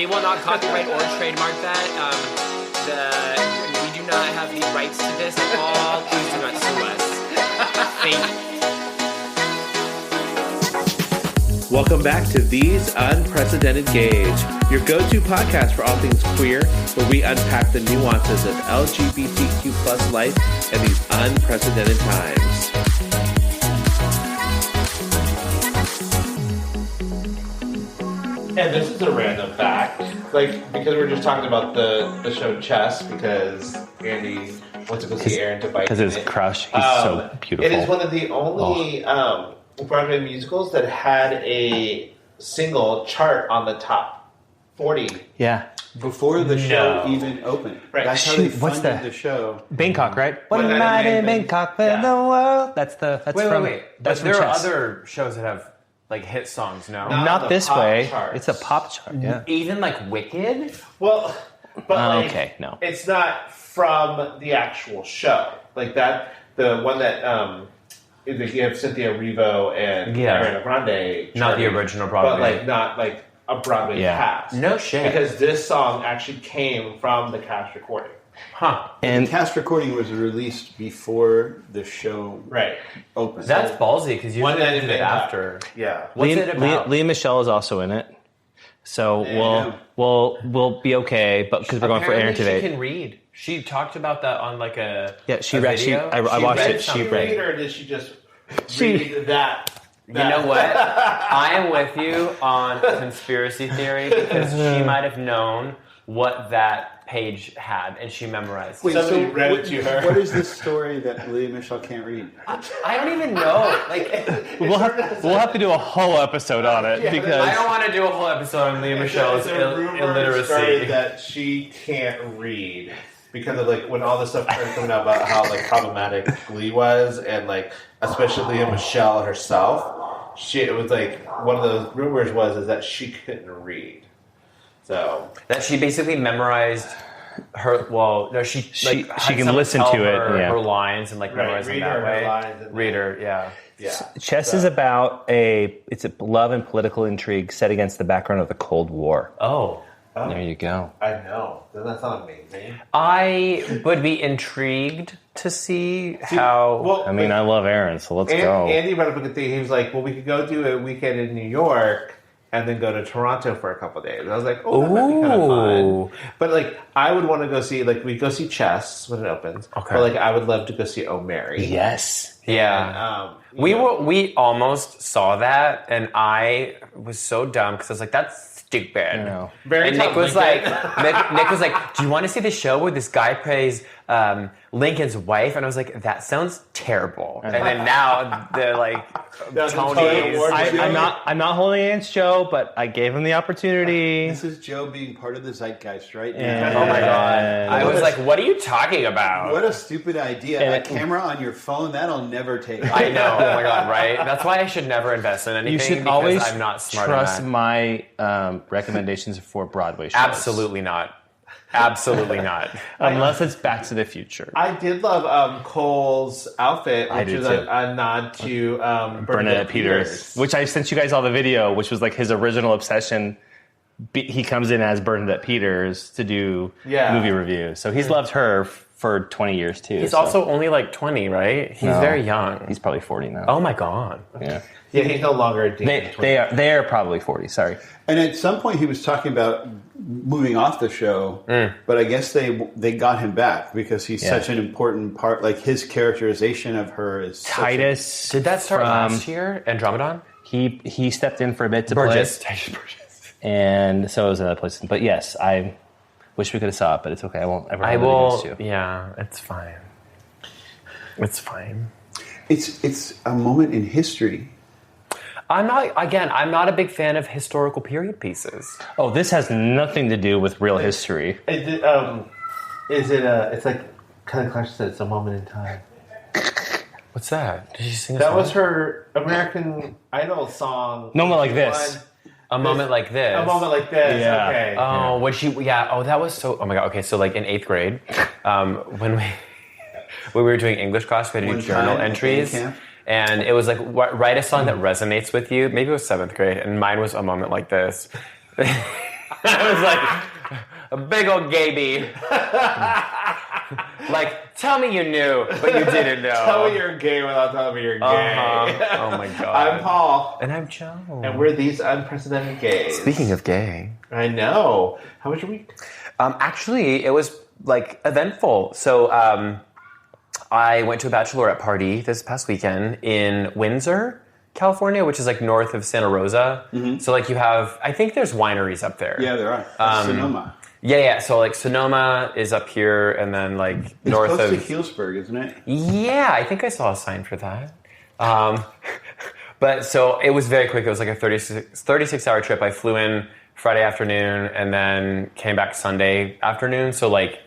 We will not copyright or trademark that. We do not have the rights to this at all. Please do not sue us. Thank you. Welcome back to These Unprecedented Gauge, your go-to podcast for all things queer, where we unpack the nuances of LGBTQ plus life in these unprecedented times. And this is a random fact, because we're just talking about the show Chess, because Andy went to go see Aaron to bike. Because his crush, he's so beautiful. It is one of the only Broadway musicals that had a single chart on the top 40. Yeah. Before the show even opened. Right. That's how they funded the show. Bangkok, right? One night in Bangkok for the world. That's from... Wait. That's but there from are Chess. other shows that have like hit songs, no? Not this way. Charts. It's a pop chart, yeah. Even like Wicked? Well, but okay, no. It's not from the actual show. Like that, the one that you have Cynthia Erivo and Ariana Grande. Not the original Broadway. But not like a Broadway cast. No shit. Because this song actually came from the cast recording. Huh. And the cast recording was released before the show opened. That's ballsy, because you did it after. Yeah. What's it about? Leah Michelle is also in it. So we'll be okay, but because we're going for Aaron today. She can read. She talked about that on like a she read. video. I watched it. She read. Or did she just read that? You know what? I am with you on conspiracy theory, because she might have known what that page had, and she memorized. Wait, Somebody read it to her. What is this story that Leah Michelle can't read? I don't even know. Like, we'll have to do a whole episode on it because I don't want to do a whole episode on Leah Michelle's illiteracy. That she can't read because of like when all this stuff started coming out about how like problematic Glee was, and like especially Leah Michelle herself. It was like one of the rumors is that she couldn't read. So that she basically memorized her. Well, no, she can listen to it. Her lines and like memorize them that way. Read her, yeah. Chess is about it's a love and political intrigue set against the background of the Cold War. Oh, there you go. I know. Doesn't that sound amazing? I would be intrigued to see how. Well, I mean, I love Aaron, so let's go. Andy brought up a good thing. He was like, "Well, we could go do a weekend in New York." And then go to Toronto for a couple of days. And I was like, oh, that might be kind of fun. But like, I would want to go see, we go see Chess when it opens. Okay. But I would love to go see Oh Mary. Yes. Yeah. And, we almost saw that, and I was so dumb because I was like, that's stupid. I know. And Nick was like, Nick was like, do you want to see the show where this guy plays Lincoln's wife? And I was like, that sounds terrible. And then now they're like, Tony's. I'm not holding against Joe, but I gave him the opportunity. This is Joe being part of the zeitgeist, right? Oh my god! I was like, what are you talking about? What a stupid idea! A camera on your phone, that'll never take. I know. Oh my god! Right? That's why I should never invest in anything. You should always I'm not smart trust my recommendations for Broadway shows. Absolutely not. Absolutely not. Unless it's Back to the Future. I did love Cole's outfit, which is a nod to Bernadette Peters. Which I sent you guys all the video, which was like his original obsession. He comes in as Bernadette Peters to do movie reviews. So he's loved her for 20 years too. He's also only like 20, right? He's very young. He's probably 40 now. Oh my god. Yeah. Yeah, he's no longer a teen. They are probably 40, sorry. And at some point he was talking about moving off the show, but I guess they got him back because he's such an important part. Like his characterization of her is Titus. Did that start last year? Andromedon? He stepped in for a bit to Titus play. Burgess. And so it was another place. But yes, I wish we could have saw it, but it's okay. I won't ever hold it against you. Yeah, it's fine. It's fine. It's a moment in history. I'm not a big fan of historical period pieces. Oh, this has nothing to do with real history. It's like Kelly Clarkson said, it's a moment in time. What's that? Did she sing a that song? was her American Idol song. No, like this. A moment like this. A moment like this. Yeah. Okay. Oh, what she? Yeah. Oh, that was so. Oh my god. Okay, so like in 8th grade, when we were doing English class, we had to do journal entries. And it was like, write a song that resonates with you. Maybe it was 7th grade, and mine was A Moment Like This. I was like, a big old gaby. Like, tell me you knew, but you didn't know. Tell me you're gay without telling me you're gay. Oh my god. I'm Paul. And I'm Joe. And we're these unprecedented gays. Speaking of gay. I know. How was your week? Actually, it was like eventful. So I went to a bachelorette party this past weekend in Windsor, California, which is like north of Santa Rosa. Mm-hmm. So like you have, I think there's wineries up there. Yeah, there are. Sonoma. Yeah. So like Sonoma is up here, and then like It's north close of to Healdsburg, isn't it? Yeah, I think I saw a sign for that. But so it was very quick. It was like a 36-hour trip. I flew in Friday afternoon and then came back Sunday afternoon. So like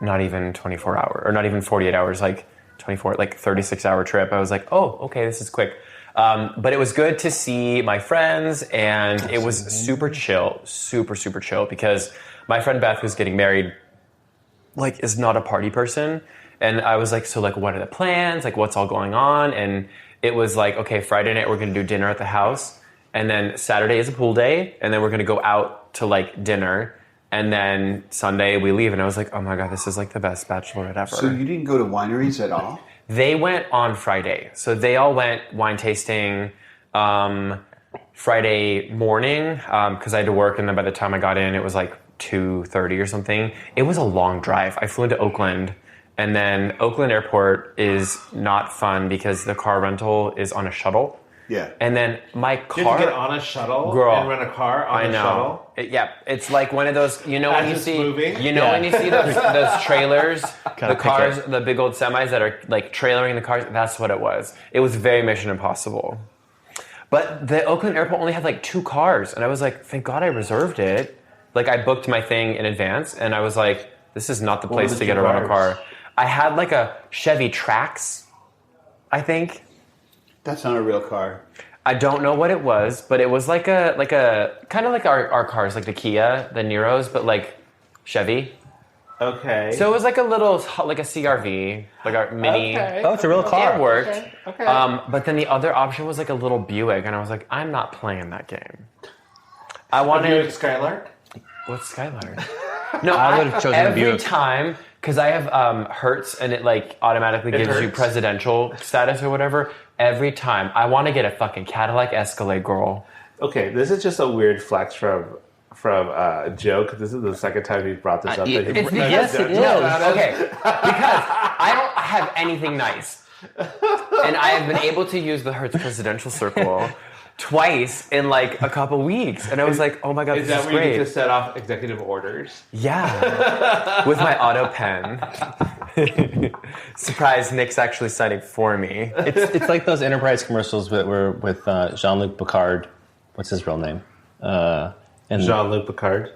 not even 24 hours or not even 48 hours, like 36-hour trip. I was like, oh, okay, this is quick. But it was good to see my friends, and it was super chill, super chill, because my friend Beth, who's getting married, like is not a party person. And I was like, so like, what are the plans? Like, what's all going on? And it was like, okay, Friday night, we're going to do dinner at the house. And then Saturday is a pool day. And then we're going to go out to like dinner. And then Sunday we leave. And I was like, oh my God, this is like the best bachelorette ever. So you didn't go to wineries at all? They went on Friday. So they all went wine tasting Friday morning because I had to work. And then by the time I got in, it was like 2:30 or something. It was a long drive. I flew into Oakland. And then Oakland Airport is not fun because the car rental is on a shuttle. Yeah. And then my car... You have to get on a shuttle and rent a car on a shuttle? Yeah. It's like one of those... You know when you see... Moving? You know when you see those trailers, the cars, the big old semis that are like trailering the cars? That's what it was. It was very Mission Impossible. But the Oakland Airport only had like 2 cars. And I was like, thank God I reserved it. Like I booked my thing in advance. And I was like, this is not the place to get a rental car. I had like a Chevy Trax, I think. That's not a real car. I don't know what it was, but it was like a kind of like our cars, like the Kia, the Niros, but like Chevy. Okay. So it was like a little, like a CRV, like our mini. Okay. Oh, it's a real car. It worked. Okay. But then the other option was like a little Buick, and I was like, I'm not playing that game. I Buick wanted Skylark? What's Skylark? No, I would have chosen every Buick. time, because I have Hertz, and it like automatically gives you presidential status or whatever. Every time, I want to get a fucking Cadillac Escalade, girl. Okay, this is just a weird flex from Joe, because this is the second time you've brought this up. Yes, it is. Okay, because I don't have anything nice, and I have been able to use the Hertz Presidential Circle twice in like a couple weeks, and I was like, "Oh my God, this is that where great!" you get to set off executive orders? Yeah, with my auto pen. Surprise! Nick's actually signing for me. It's like those Enterprise commercials that were with Jean-Luc Picard. What's his real name? And Jean-Luc Picard.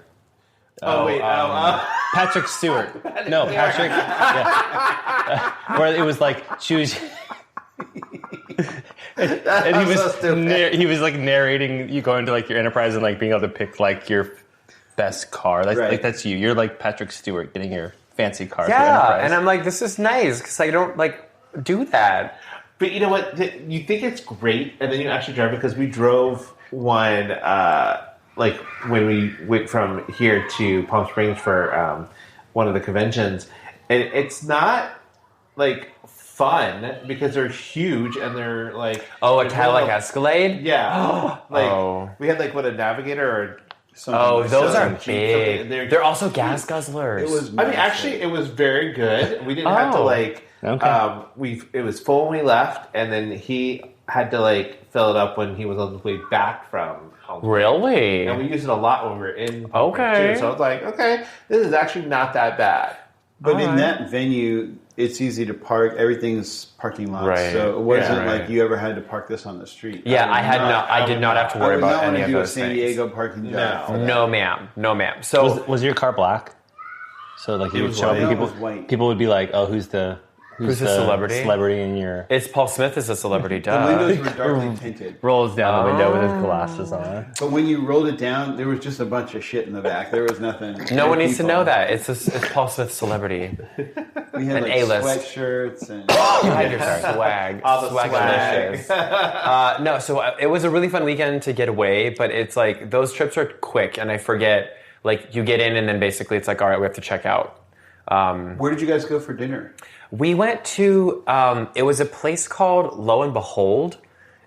Patrick Stewart. No, Patrick. Yeah. Where it was like choose. And he was like narrating you going to like your Enterprise and like being able to pick like your best car. Like that's you. You're like Patrick Stewart getting your fancy car. For Enterprise. And I'm like, this is nice because I don't like do that. But you know what? You think it's great, and then you actually drive it, because we drove one like when we went from here to Palm Springs for one of the conventions, and it's not like fun because they're huge and they're like a Cadillac Escalade. Yeah, we had like a Navigator or something. Oh, those are big. big. They're also gas guzzlers. It was. I mean, actually, it was very good. We didn't have to like. Okay. It was full when we left, and then he had to like fill it up when he was on the way back from home. Really? And we used it a lot when we were in. Okay. Too, so I was like, okay, this is actually not that bad. But in that venue, it's easy to park. Everything's parking lots, right. So it wasn't like you ever had to park this on the street. Yeah, I did not have to worry about any of those things. San Diego parking job. No, ma'am. So was your car black? So like you would show up and people would be like, "Oh, who's the Who's the celebrity? Celebrity in your... It's Paul Smith is a celebrity, The duh. windows were darkly tinted. rolls down the window with his glasses on. But when you rolled it down, there was just a bunch of shit in the back. There was nothing. No one needs to know that. It's Paul Smith's celebrity. We had An like A-list. sweatshirts and... You had your swag. All the swag. Swagalicious. No, so it was a really fun weekend to get away, but it's like those trips are quick, and I forget. Like you get in, and then basically it's like, all right, we have to check out. Where did you guys go for dinner? We went to, it was a place called Lo and Behold,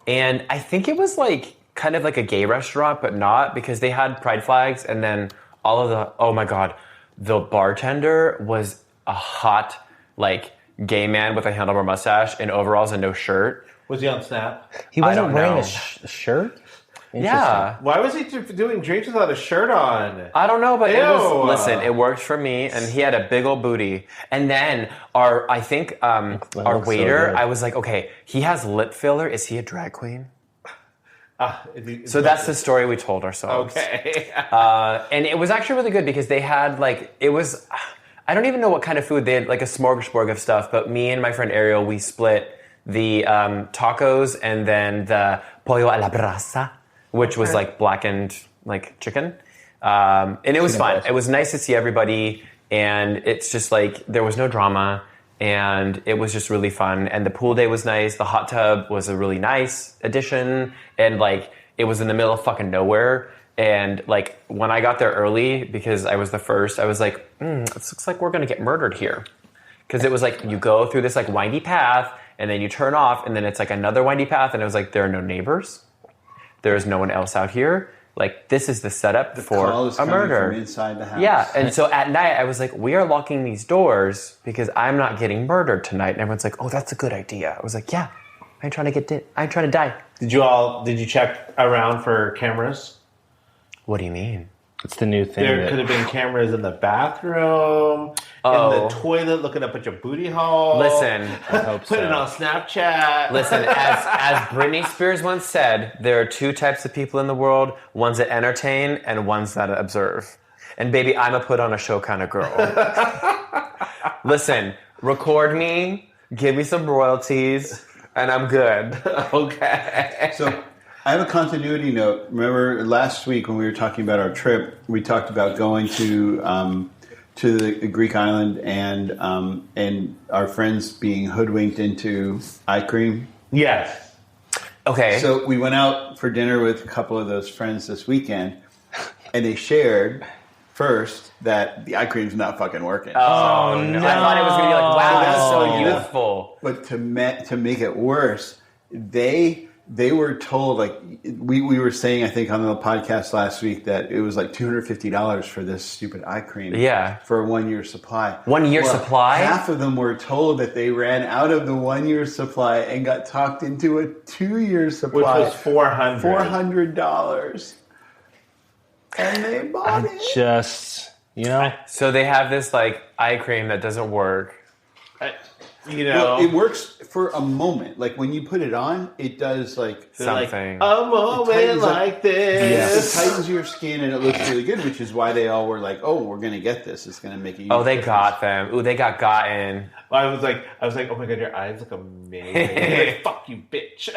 and I think it was like kind of like a gay restaurant, but not, because they had pride flags, and then all of the, oh my God, the bartender was a hot, like, gay man with a handlebar mustache in overalls and no shirt. Was he on Snap? He wasn't don't wearing know. a shirt? Yeah. Why was he doing drinks without a shirt on? I don't know, but Ew. listen, it worked for me, and he had a big old booty. And then our waiter, so I was like, okay, he has lip filler. Is he a drag queen? So That's the story we told ourselves. Okay. And it was actually really good because they had like, it was, I don't even know what kind of food. They had like a smorgasbord of stuff, but me and my friend Ariel, we split the tacos and then the pollo a la brasa, which was like blackened like chicken. And it was fun. It was nice to see everybody, and it's just like there was no drama, and it was just really fun. And the pool day was nice. The hot tub was a really nice addition, and like it was in the middle of fucking nowhere. And like when I got there early, because I was the first, I was like, this looks like we're gonna get murdered here. Because it was like you go through this like windy path, and then you turn off, and then it's like another windy path, and it was like there are no neighbors. There is no one else out here. Like, this is the setup for Call is a coming murder. from inside the house. Yeah, and so at night, I was like, we are locking these doors because I'm not getting murdered tonight. And everyone's like, oh, that's a good idea. I was like, yeah, I'm trying to die. Did you check around for cameras? What do you mean? It's the new thing. There could have been cameras in the bathroom, in the toilet, looking up at your booty hole. Listen, put it on Snapchat. Listen, as Britney Spears once said, there are two types of people in the world, ones that entertain and ones that observe. And baby, I'm a put on a show kind of girl. Listen, record me, give me some royalties, and I'm good. Okay. So I have a continuity note. Remember last week when we were talking about our trip, we talked about going to the Greek island and our friends being hoodwinked into eye cream. Yes. Okay. So we went out for dinner with a couple of those friends this weekend, and they shared first that the eye cream's not fucking working. Oh, no. I thought it was going to be like, wow, that's so youthful. But to make it worse, they were told, like we were saying, I think on the podcast last week, that it was like $250 for this stupid eye cream. Yeah. For a 1 year supply. 1 year supply? Half of them were told that they ran out of the 1 year supply and got talked into a 2 year supply. Which was $400. $400. And they bought it. Just, So they have this like eye cream that doesn't work. Well, it works for a moment. Like when you put it on, it does like Something. A moment like this. It tightens your skin and it looks really good, which is why they all were like, "Oh, we're gonna get this. It's gonna make a huge They difference." got them. Ooh, they got gotten. I was like, oh my God, your eyes look amazing. Like, fuck you, bitch.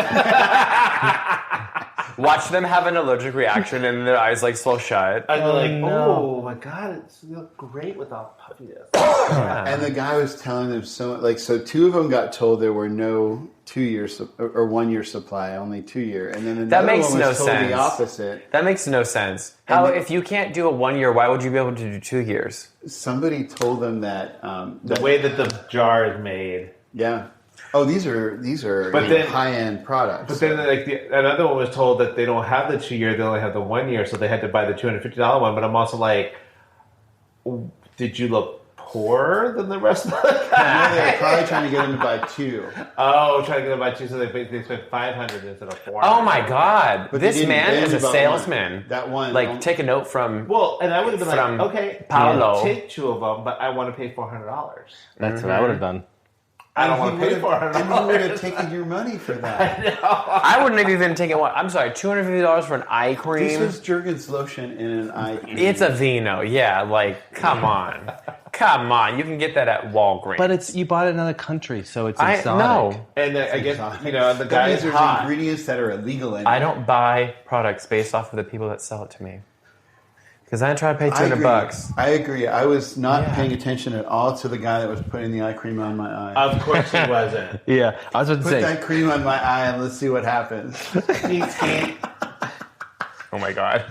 Watch them have an allergic reaction and their eyes like slow shut. And they're like, no. oh my God, you look great without puffiness. And the guy was telling them so two of them got told there were no 2 years or 1 year supply, only 2 year, and then another makes one was no told sense. the opposite. That makes no sense. How if you can't do a 1 year, why would you be able to do 2 years? Somebody told them that The way that the jar is made. yeah. Oh, these are high end products. But then, like another one was told that they don't have the 2 year; they only have the 1 year, so they had to buy the $250 one. But I'm also like, did you look poorer than the rest of the guys? They're probably trying to get them to buy two. Oh, trying to get them to buy two, so they spent $500 instead of $400. Oh my God! But they This didn't man bend is a about salesman. one. That one, like take a note from. Well, and I would have been From like, okay, Paolo. I'll take two of them, but I want to pay $400. that's what I would have done. I don't want to pay $400. And he would have taken your money for that. I wouldn't have even taken one. I'm sorry, $250 for an eye cream. This was Jergens lotion in an eye cream. It's a vino, yeah. Like, come on. Come on, you can get that at Walgreens. But you bought it in another country, so it's exotic. I know. And I guess, the That guy means is there's hot. ingredients that are illegal in it. I don't buy products based off of the people that sell it to me. Because I try to pay $200. I agree. I was not Yeah. paying attention at all to the guy that was putting the eye cream on my eye. Of course he wasn't. Yeah, I was about to Put say. that cream on my eye and let's see what happens. Oh my god.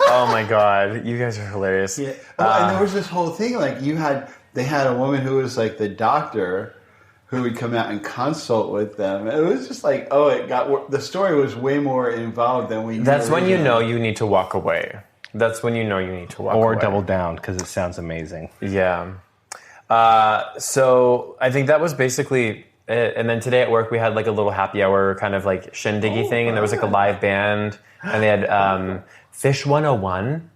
Oh my god. You guys are hilarious. Yeah. Well, and there was this whole thing like they had a woman who was like the doctor who would come out and consult with them. It was just like, the story was way more involved than we. That's knew when you know originally. you need to walk away. That's when you know you need to walk Or away. double down, because it sounds amazing. Yeah. So I think that was basically it. And then today at work we had like a little happy hour kind of like shindiggy thing, and there was like a live band, and they had Fish 101,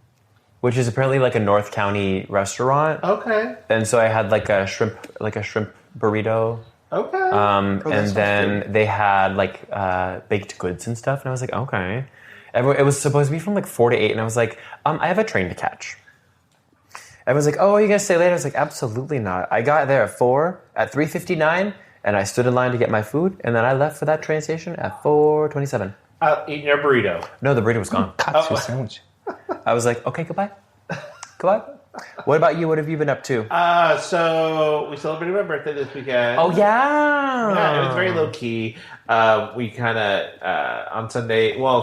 which is apparently like a North County restaurant. Okay. And so I had like a shrimp burrito. Okay. And sounds then they had like baked goods and stuff, and I was like, okay. It was supposed to be from like 4 to 8, and I was like, I have a train to catch. Everyone's like, oh, are you gonna stay later? I was like, absolutely not. I got there at 4, at 3:59, and I stood in line to get my food, and then I left for that train station at 4:27. Eating your burrito. No, the burrito was gone. Katsu sandwich. I was like, okay, goodbye. Goodbye. What about you? What have you been up to? So we celebrated my birthday this weekend. Oh, yeah. Yeah, it was very low key. We kind of on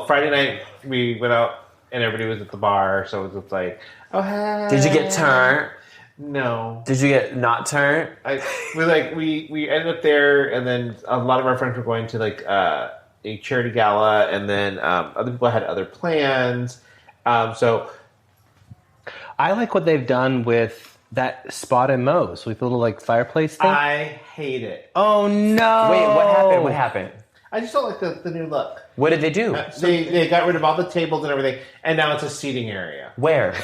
Friday night we went out and everybody was at the bar, so it was just like, oh hey. Did you get turned? No. Did you get not turned? We ended up there, and then a lot of our friends were going to like a charity gala, and then other people had other plans. So I like what they've done with that spot in Moe's with the little like fireplace thing. I hate it. Oh no! Wait, what happened? What happened? I just don't like the new look. What did they do? They got rid of all the tables and everything, and now it's a seating area. Where?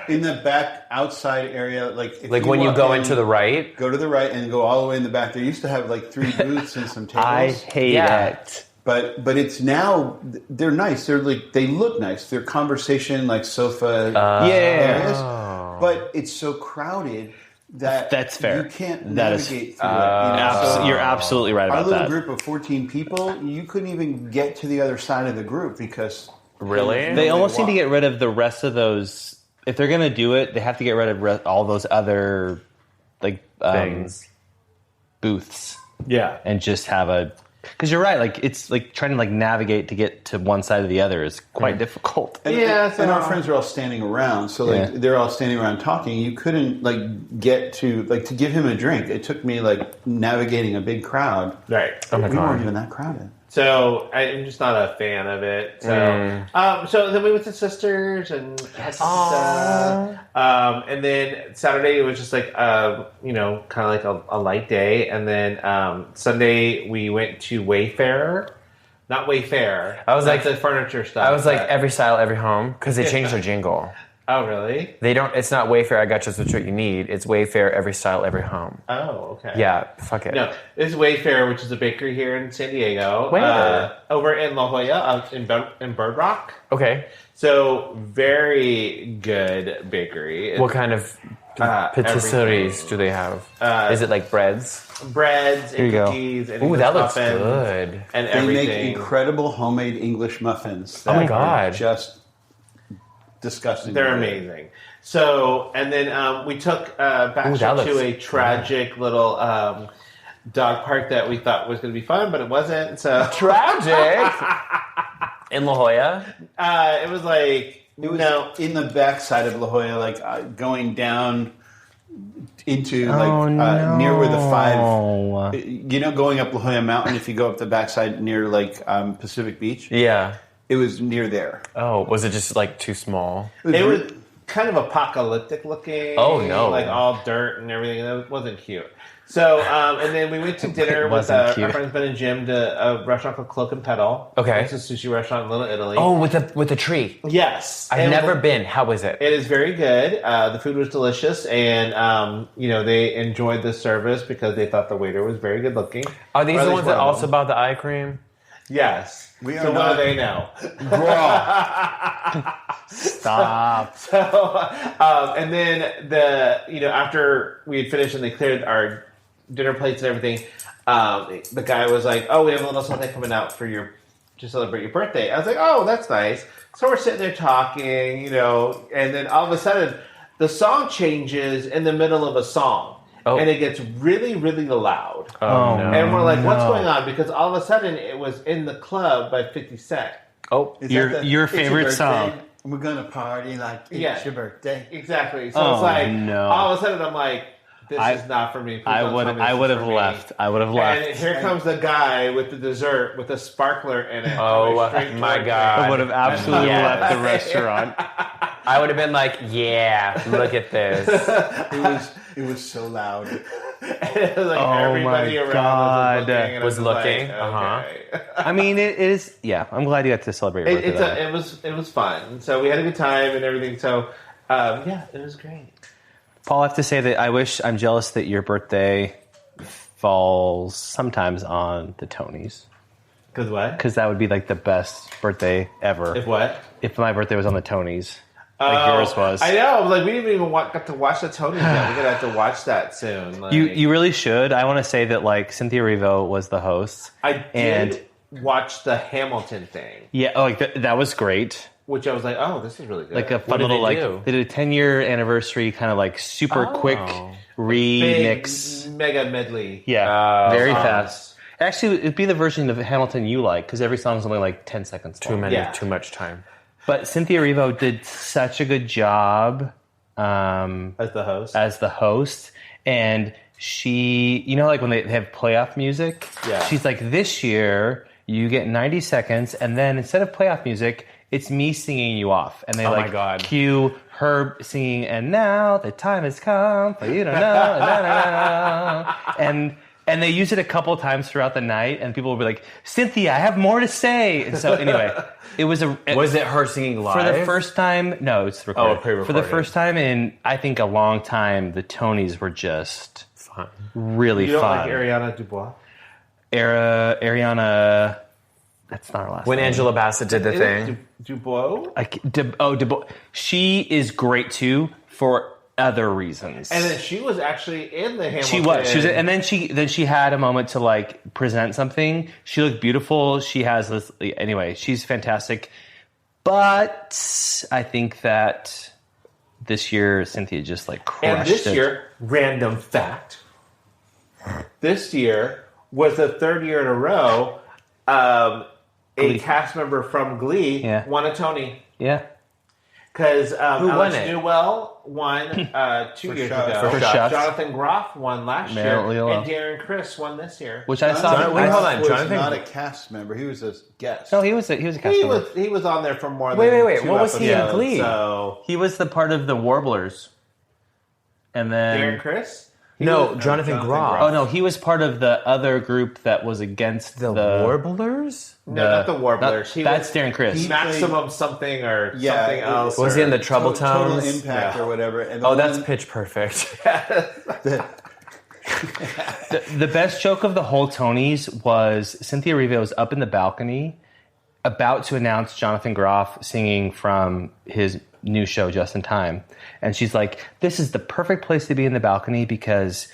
in the back outside area, like if Like when you walk go in, into the right? go to the right and go all the way in the back. They used to have like 3 booths and some tables. I hate Yeah. it. But it's now they're nice. They're like they look nice. They're conversation like sofa areas. But it's so crowded that That's fair. You can't That is- navigate through it. So You're absolutely right our about little that. group of 14 people, you couldn't even get to the other side of the group because Really? They almost need to get rid of the rest of those. If they're going to do it, they have to get rid of all those other like Things. booths Yeah. and just have a. Because you're right, like it's like trying to like navigate to get to one side or the other is quite difficult. And, Yeah, and our so- friends are all standing around, so like Yeah. they're all standing around talking. You couldn't like get to like to give him a drink. It took me like navigating a big crowd. Right. Oh my We weren't god. even that crowded. So I'm just not a fan of it. So, so then we went to Sisters and had pizza. And then Saturday it was just like kind of like a light day. And then Sunday we went to Wayfair, not Wayfair. I was not like- the furniture stuff. I was like, but- every style, every home, because they changed their jingle. oh really? They don't. It's not Wayfair. I got just what you need. It's Wayfair. Every style, every home. Oh okay. Yeah. Fuck it. No, this is Wayfair, which is a bakery here in San Diego. Where? Over in La Jolla, in Bird Rock. Okay. So very good bakery. What kind of patisseries everything. do they have? Is it like breads? Breads and you go. cookies and Ooh, English that looks muffins good. and They everything. make incredible homemade English muffins. Oh my that are God. just disgusting. They're amazing. So, and then we took Baxter that looks to a tragic little dog park that we thought was going to be fun, but it wasn't. So Tragic. In La Jolla. it was like It was in the backside of La Jolla, like going down into near where the 5. Going up La Jolla Mountain. If you go up the backside near like Pacific Beach, Yeah. it was near there. Oh, was it just like too small? it was kind of apocalyptic looking. Oh, no. Like all dirt and everything. It wasn't cute. So, and then we went to dinner with wasn't our cute. friends Ben and Jim to a restaurant called Cloak and Pedal. Okay. It's a sushi restaurant in Little Italy. Oh, with the tree. yes. I've And never been. How was it? It is very good. The food was delicious, and they enjoyed the service because they thought the waiter was very good looking. Are these Or at the least ones that one of also them. bought the eye cream? Yes. We are so what not- do they know? Stop. And then after we had finished and they cleared our dinner plates and everything, the guy was like, "Oh, we have a little something coming out for to celebrate your birthday." I was like, "Oh, that's nice." So we're sitting there talking, and then all of a sudden the song changes in the middle of a song. Oh. And it gets really, really loud. Oh, no. And we're like, what's going on? Because all of a sudden it was In the Club by 50 Cent. Oh, your favorite song. We're going to party like it's your birthday. Exactly. So it's like, all of a sudden I'm like, this is not for me. I would have left. I would have left. And here comes the guy with the dessert with a sparkler in it. Oh my God. I would have absolutely left the restaurant. I would have been like, yeah, look at this. It was so loud. It was like everybody around us was looking. Okay. I mean, it is. Yeah, I'm glad you got to celebrate your birthday. It was fun. So we had a good time and everything. So it was great. Paul, I have to say that I'm jealous that your birthday falls sometimes on the Tonys. Because what? Because that would be like the best birthday ever. If what? If my birthday was on the Tonys. Like yours was. I know. Like we didn't even got to watch the Tonys yet. We're gonna have to watch that soon. Like, you really should. I want to say that like Cynthia Erivo was the host. I did watch the Hamilton thing. Yeah, that was great. Which I was like, oh, this is really good. Like a fun little they did a 10-year anniversary kind of like super quick remix, mega medley. Yeah, very fast. Actually, it'd be the version of Hamilton you like because every song's only like 10 seconds long. Too much time. But Cynthia Erivo did such a good job as the host, and she, like when they have playoff music, she's like, this year you get 90 seconds, and then instead of playoff music, it's me singing you off, and they cue her singing, and now the time has come for you to know, and they use it a couple times throughout the night, and people will be like, Cynthia, I have more to say. And so anyway, was it her singing live? For the first time, no, it's recorded. For the first time in, I think, a long time, the Tonys were just fun. Really fun. You don't like Ariana Dubois? Ariana, that's not her last name. When Angela Bassett did the thing. Dubois? Dubois. She is great, too, for other reasons. And then she was actually in the Hamilton. She was, and then she had a moment to like present something. She looked beautiful. She has this anyway. She's fantastic. But I think that this year Cynthia just like crushed it. And this year, random fact. This year was the third year in a row. A cast member from Glee won a Tony. Yeah. Because who won it? Newell won 2 years ago. For Shots. Jonathan Groff won last year. Lilo. And Darren Criss won this year. Which I saw. Hold on. Jonathan was not a cast member. He was a guest. No, he was a cast member. He was on there for more than Wait. 2 What was he in Glee? So he was the part of the Warblers. And then Darren Criss? Jonathan Groff. Oh, no, he was part of the other group that was against the Warblers? No, not the Warblers. That's Darren Criss. Maximum something or something else. Was he in the Trouble Tones? Total Impact or whatever. And that's Pitch Perfect. The best joke of the whole Tonys was Cynthia Erivo was up in the balcony about to announce Jonathan Groff singing from his new show, Just in Time. And she's like, this is the perfect place to be in the balcony because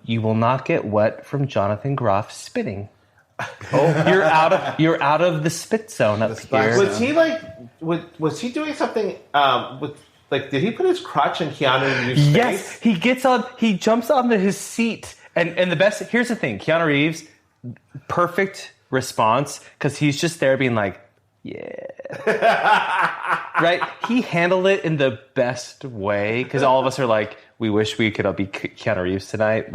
you will not get wet from Jonathan Groff spitting. You're out of the spit zone up here. Was he was he doing something with did he put his crotch in Keanu Reeves' face? Yes, he jumps onto his seat. And the best, here's the thing, Keanu Reeves, perfect response, because he's just there being like, yeah. Right? He handled it in the best way, because all of us are like, we wish we could all be Keanu Reeves tonight.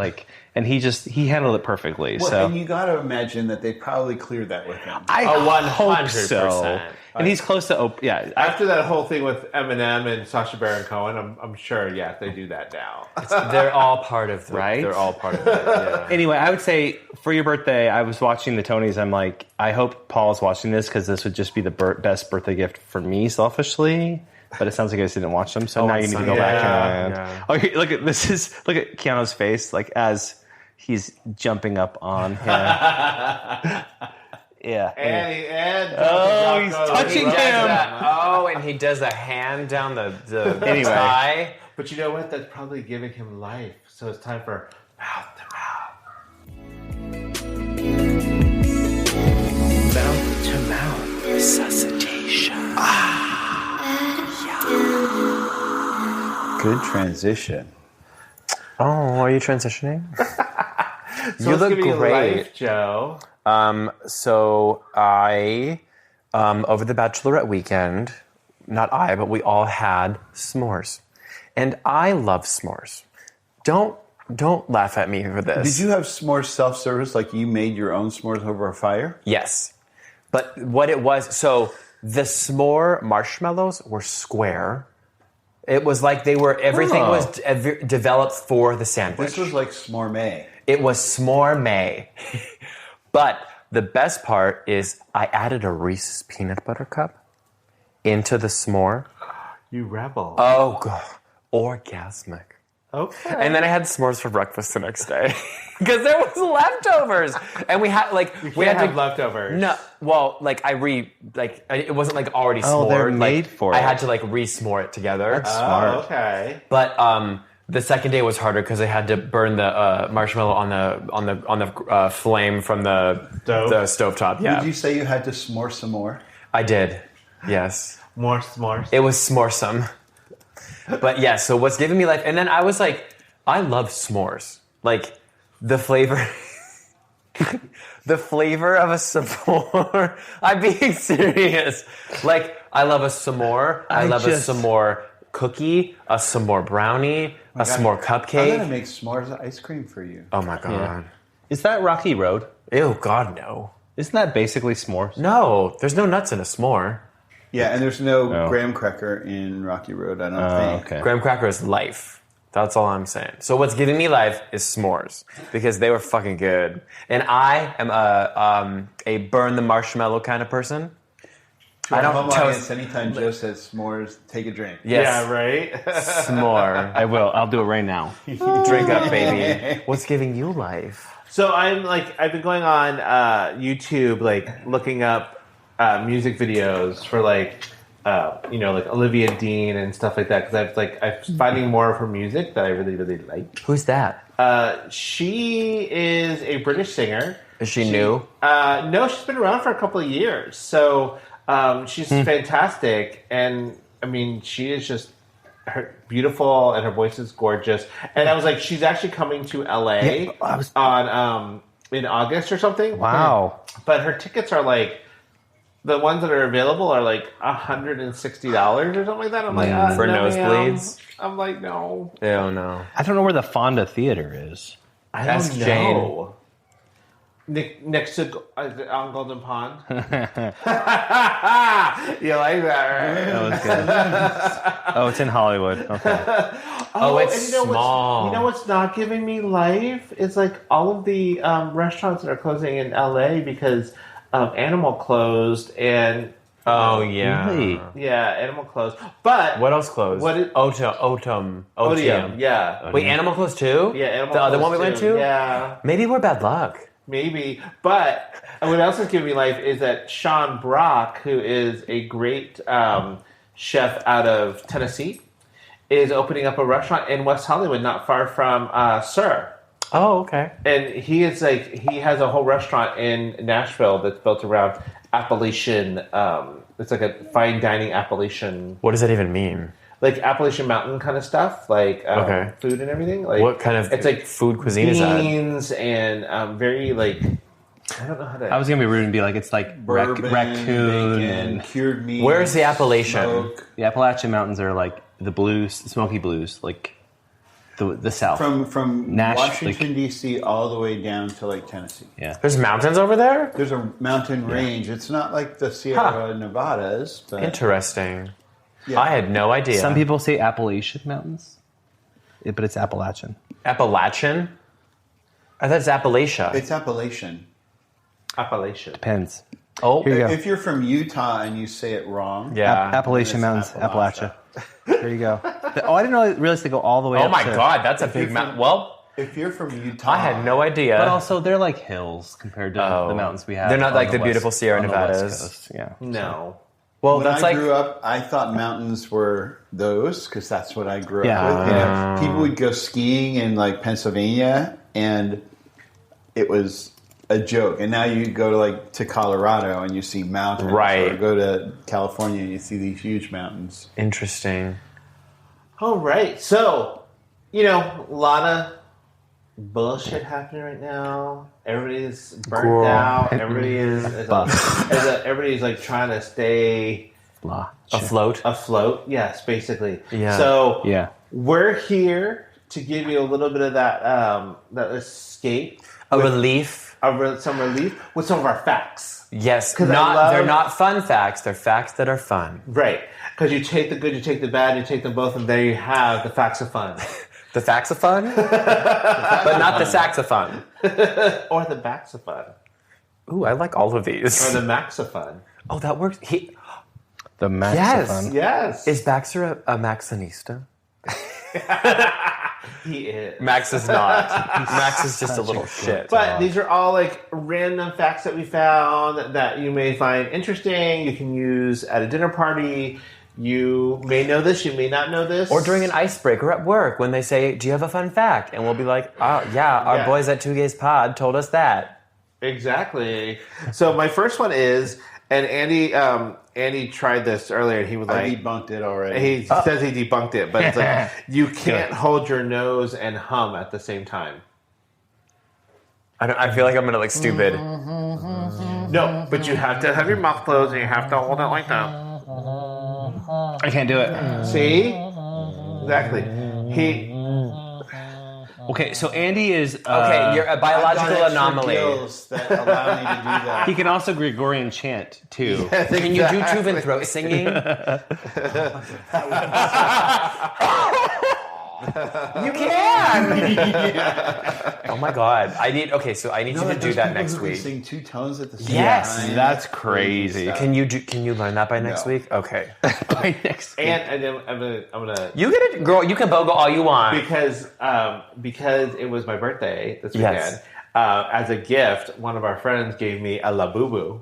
And he handled it perfectly. Well, so. And you got to imagine that they probably cleared that with him. I hope so. And he's close to After that whole thing with Eminem and Sacha Baron Cohen, I'm sure, they do that now. They're all part of it. Right? They're all part of it. Yeah. Anyway, I would say for your birthday, I was watching the Tonys. I'm like, I hope Paul's watching this because this would just be the best birthday gift for me, selfishly. But it sounds like you guys didn't watch them, so now you need to go back and. Yeah. Okay, look at Keanu's face, as he's jumping up on him. Yeah. And he's touching him. And he does a hand down the Anyway. tie. But you know what? That's probably giving him life. So it's time for mouth to mouth. Mouth to mouth resuscitation. Good transition. Oh, are you transitioning? So you look give me great, life, Joe. So I, over the Bachelorette weekend, not I, but we all had s'mores, and I love s'mores. Don't laugh at me for this. Did you have s'mores self-service, like you made your own s'mores over a fire? Yes, but what it was, so the s'more marshmallows were square. It was like everything was developed for the sandwich. This was like s'more May. It was s'more May. But the best part is I added a Reese's peanut butter cup into the s'more. You rebel. Oh, God. Orgasmic. Okay. And then I had s'mores for breakfast the next day. Because there was leftovers. And we had, we had have leftovers. No, well, it wasn't, already s'mored. Oh, they're made for I it. had to, re-s'more it together. That's smart. Okay. But the second day was harder because I had to burn the marshmallow on the flame from the stovetop. Yeah, Did you say you had to s'more some more? I did. Yes, More s'mores. it was s'moresome. But yeah, so what's giving me life? And then I was like, I love s'mores. Like the flavor, the flavor of a s'more. I'm being serious. Like I love a s'more. I love a s'more cookie, a s'more brownie, a s'more cupcake. I'm gonna make s'mores ice cream for you. Oh my God. Yeah. Is that Rocky Road? Ew, God, no. Isn't that basically s'mores? No, there's no nuts in a s'more. Yeah, and there's no graham cracker in Rocky Road, I don't think. Okay. Graham cracker is life. That's all I'm saying. So what's giving me life is s'mores because they were fucking good. And I am a burn the marshmallow kind of person. I don't toast. Anytime Joe says s'mores, take a drink. Yes. Yeah, right? S'more. I will. I'll do it right now. Drink up, baby. What's giving you life? So I've been going on YouTube, looking up music videos for Olivia Dean and stuff like that because I'm finding more of her music that I really, really like. Who's that? She is a British singer. Is she new? No, she's been around for a couple of years. So she's fantastic, and I mean, she is just beautiful, and her voice is gorgeous. And I was like, she's actually coming to LA on in August or something. Wow! But her tickets are the ones that are available are $160 or something like that. I'm like, for no, nosebleeds. I'm like, no. Ew, no. I don't know where the Fonda Theater is. I don't Ask know. Jane. Next to on Golden Pond. You like that, right? That was good. Oh, it's in Hollywood. Okay. It's and small. You know what's not giving me life? It's all of the restaurants that are closing in LA because Animal closed and. Oh, yeah. Really? Yeah, Animal closed. But What else closed? Otium. Yeah. Wait, Animal closed too? Yeah, Animal the other closed one we went too. to? Yeah. Maybe we're bad luck. Maybe. But what else is giving me life is that Sean Brock, who is a great chef out of Tennessee, is opening up a restaurant in West Hollywood, not far from Sir. Oh, okay. And he is he has a whole restaurant in Nashville that's built around Appalachian. It's like a fine dining Appalachian. What does that even mean? Appalachian Mountain kind of stuff, Okay. food and everything. What kind of food cuisine is that? Beans and very I don't know how to. I was gonna be rude and be like, it's Bourbon, raccoon bacon, and cured meat. Where's the Appalachian? Smoke. the Appalachian Mountains are the blues, the Smoky Blues, the South. From Washington, D.C. all the way down to Tennessee. Yeah. There's mountains over there? There's a mountain range. It's not like the Sierra Nevadas, but Interesting. Yeah. I had no idea. Some people say Appalachian Mountains, but it's Appalachian. Appalachian? I thought it's Appalachia. it's Appalachian. Appalachian. Depends. Oh, Here you go. If you're from Utah and you say it wrong, yeah. Appalachian It's Mountains, Appalachia. Appalachia. There you go. I didn't realize they go all the way Oh up my to... God, that's a big mountain. Well, If you're from Utah, I had no idea. But also, they're like hills compared to the mountains we have. They're not on like the west- beautiful Sierra on the West Nevadas. Coast. Yeah. No. Well, when that's I like grew up, I thought mountains were those because that's what I grew Yeah. up with. You know, people would go skiing in like Pennsylvania, and it was a joke. And now you go to Colorado and you see mountains, Right. Or go to California and you see these huge mountains. interesting. All right. So, a lot of bullshit happening right now. Everybody's burnt out. Everybody everybody's like trying to stay afloat. Yes, basically. Yeah. So Yeah. we're here to give you a little bit of that escape, Relief. some relief with some of our facts. Yes. 'Cause They're not fun facts. They're facts that are fun. Right. Because you take the good, you take the bad, you take them both, and there you have the facts of fun. The facts of fun? But not the saxophone. Or the backs of fun. Ooh, I like all of these. Or the max of fun. Oh, that works. The Maxophone. Yes. Is Baxter a Maxinista? He is. Max is not. Max is just a little shit. But these are all like random facts that we found that you may find interesting. You can use at a dinner party. You may know this, you may not know this. Or during an icebreaker at work when they say, "Do you have a fun fact?" And we'll be like, "Oh, yeah, our boys at tugayspod told us that." Exactly. So my first one is, and Andy tried this earlier. And he was I like, debunked it already. he says he debunked it, but it's like you can't hold your nose and hum at the same time. I feel like I'm gonna look stupid. No, but you have to have your mouth closed and you have to hold it like that. I can't do it. See? Exactly. Okay, so Andy is... Okay, you're a I've got biological extra anomaly. gills that allow me to do that. he can also Gregorian chant, too. Can you do Tuvan throat singing? You can. Oh my god! I need you to do that next week. Sing two tones at the same Yes, time. That's crazy. Can you learn that by next No. week? Okay. By next week. And then I'm gonna You get it, girl. You can bogo all you want. because it was my birthday this Yes. weekend. As a gift, one of our friends gave me a Labubu.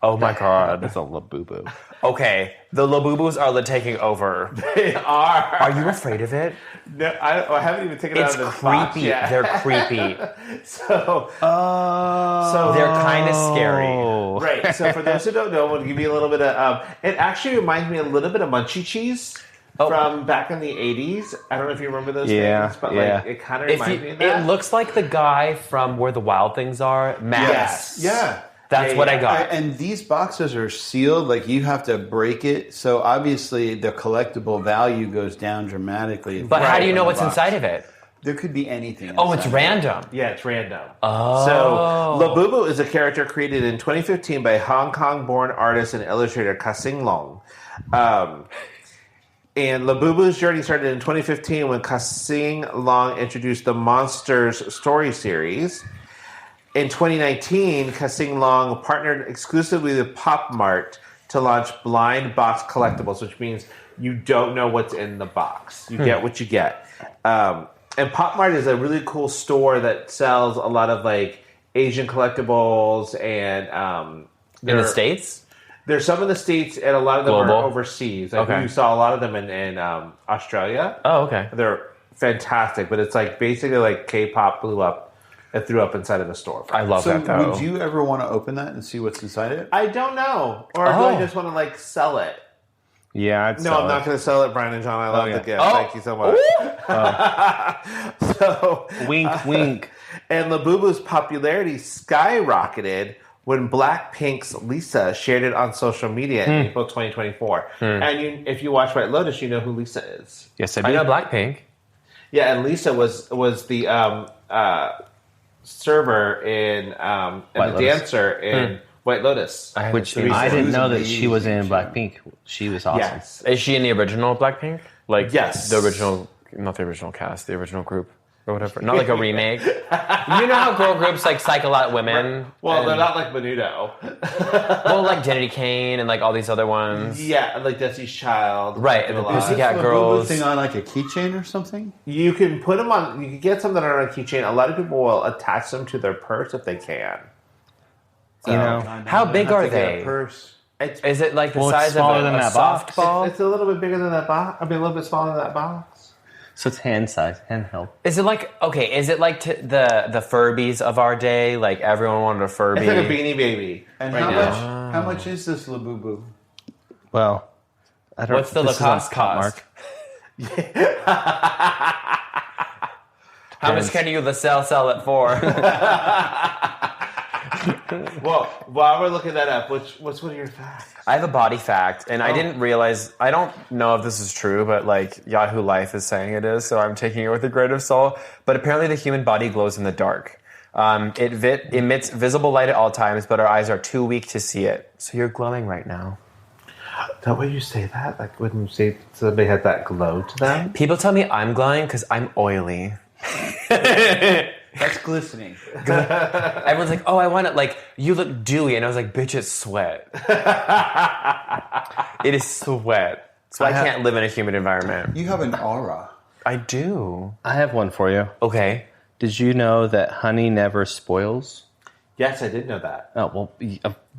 Oh my god. That's a Labubu. Okay, the Labubus are taking over. They are. Are you afraid of it? No, I haven't even taken it It's out of the box creepy. yet. They're creepy. So They're kind of scary. right. So for those who don't know, I'm going to give you a little bit of. It actually reminds me a little bit of Munchie Cheese from back in the 80s. I don't know if you remember those things, but like it kind of reminds me of that. It looks like the guy from Where the Wild Things Are, Max. Yes. Yeah. That's what I got. And these boxes are sealed, like you have to break it. So obviously the collectible value goes down dramatically. But how do you know on the what's box. inside of it? There could be anything. Oh, it's inside. random. Yeah, it's random. Oh. So, Labubu is a character created in 2015 by Hong Kong-born artist and illustrator Ka-Sing Long. And Labubu's journey started in 2015 when Ka-Sing Long introduced the Monsters story series. In 2019, Ka-Sing Long partnered exclusively with Pop Mart to launch blind box collectibles, which means you don't know what's in the box. You get what you get. And Pop Mart is a really cool store that sells a lot of like Asian collectibles and In the States? There's some in the States and a lot of them Global? are overseas. Like Okay. you saw a lot of them in Australia. Oh, okay. They're fantastic, but it's like basically like K-pop blew up and threw up inside of the store. I love So that, though. would you ever want to open that and see what's inside it? I don't know. Or do I just want to like sell it? Yeah, I'd No, sell I'm not going to sell it, Brian and John. I love yeah. the gift. Oh. Thank you so much. So, Wink, wink. and Labubu's popularity skyrocketed when Blackpink's Lisa shared it on social media in April 2024. And if you watch White Lotus, you know who Lisa is. Yes, I do. I know Blackpink. Yeah, and Lisa was the server and the Lotus. dancer in White Lotus. Which seen I that. didn't know that she was in Blackpink. She was awesome. Yes. Is she in the original Blackpink? Like Yes. the original, not the original cast, the original group. or whatever. Not like a remake. You know how girl groups like psych a lot of women? Well, they're not like Menudo. Well, like Danity Kane and like all these other ones. Yeah, like Destiny's Child. Right, and the Pussycat Girls. Thing on like a keychain or something? You can put them on, you can get some that are on a keychain. A lot of people will attach them to their purse if they can. So, you know, how big are they? Purse. Is it like the Well, size of a softball? It's a little bit bigger than that box. I mean, a little bit smaller than that box. so it's hand size, handheld. Is it like the Furbies of our day? Like everyone wanted a Furby. It's like a Beanie Baby. And right how much is this Labubu? Well, I don't. What's the this is on Lacoste cost? How much can you sell it for? Well, while we're looking that up, what's one of your facts? I have a body fact, and I didn't realize. I don't know if this is true, but like Yahoo Life is saying it is, so I'm taking it with a grain of salt. But apparently, the human body glows in the dark. It emits visible light at all times, but our eyes are too weak to see it. So you're glowing right now. That way you say that? Like when you say somebody had that glow to them? People tell me I'm glowing because I'm oily. That's glistening. Everyone's like, oh, I want it. Like, you look dewy. And I was like, bitch, it's sweat. It is sweat. So I can't live in a humid environment. You have an aura. I do. I have one for you. Okay. Did you know that honey never spoils? Yes, I did know that. Oh, well,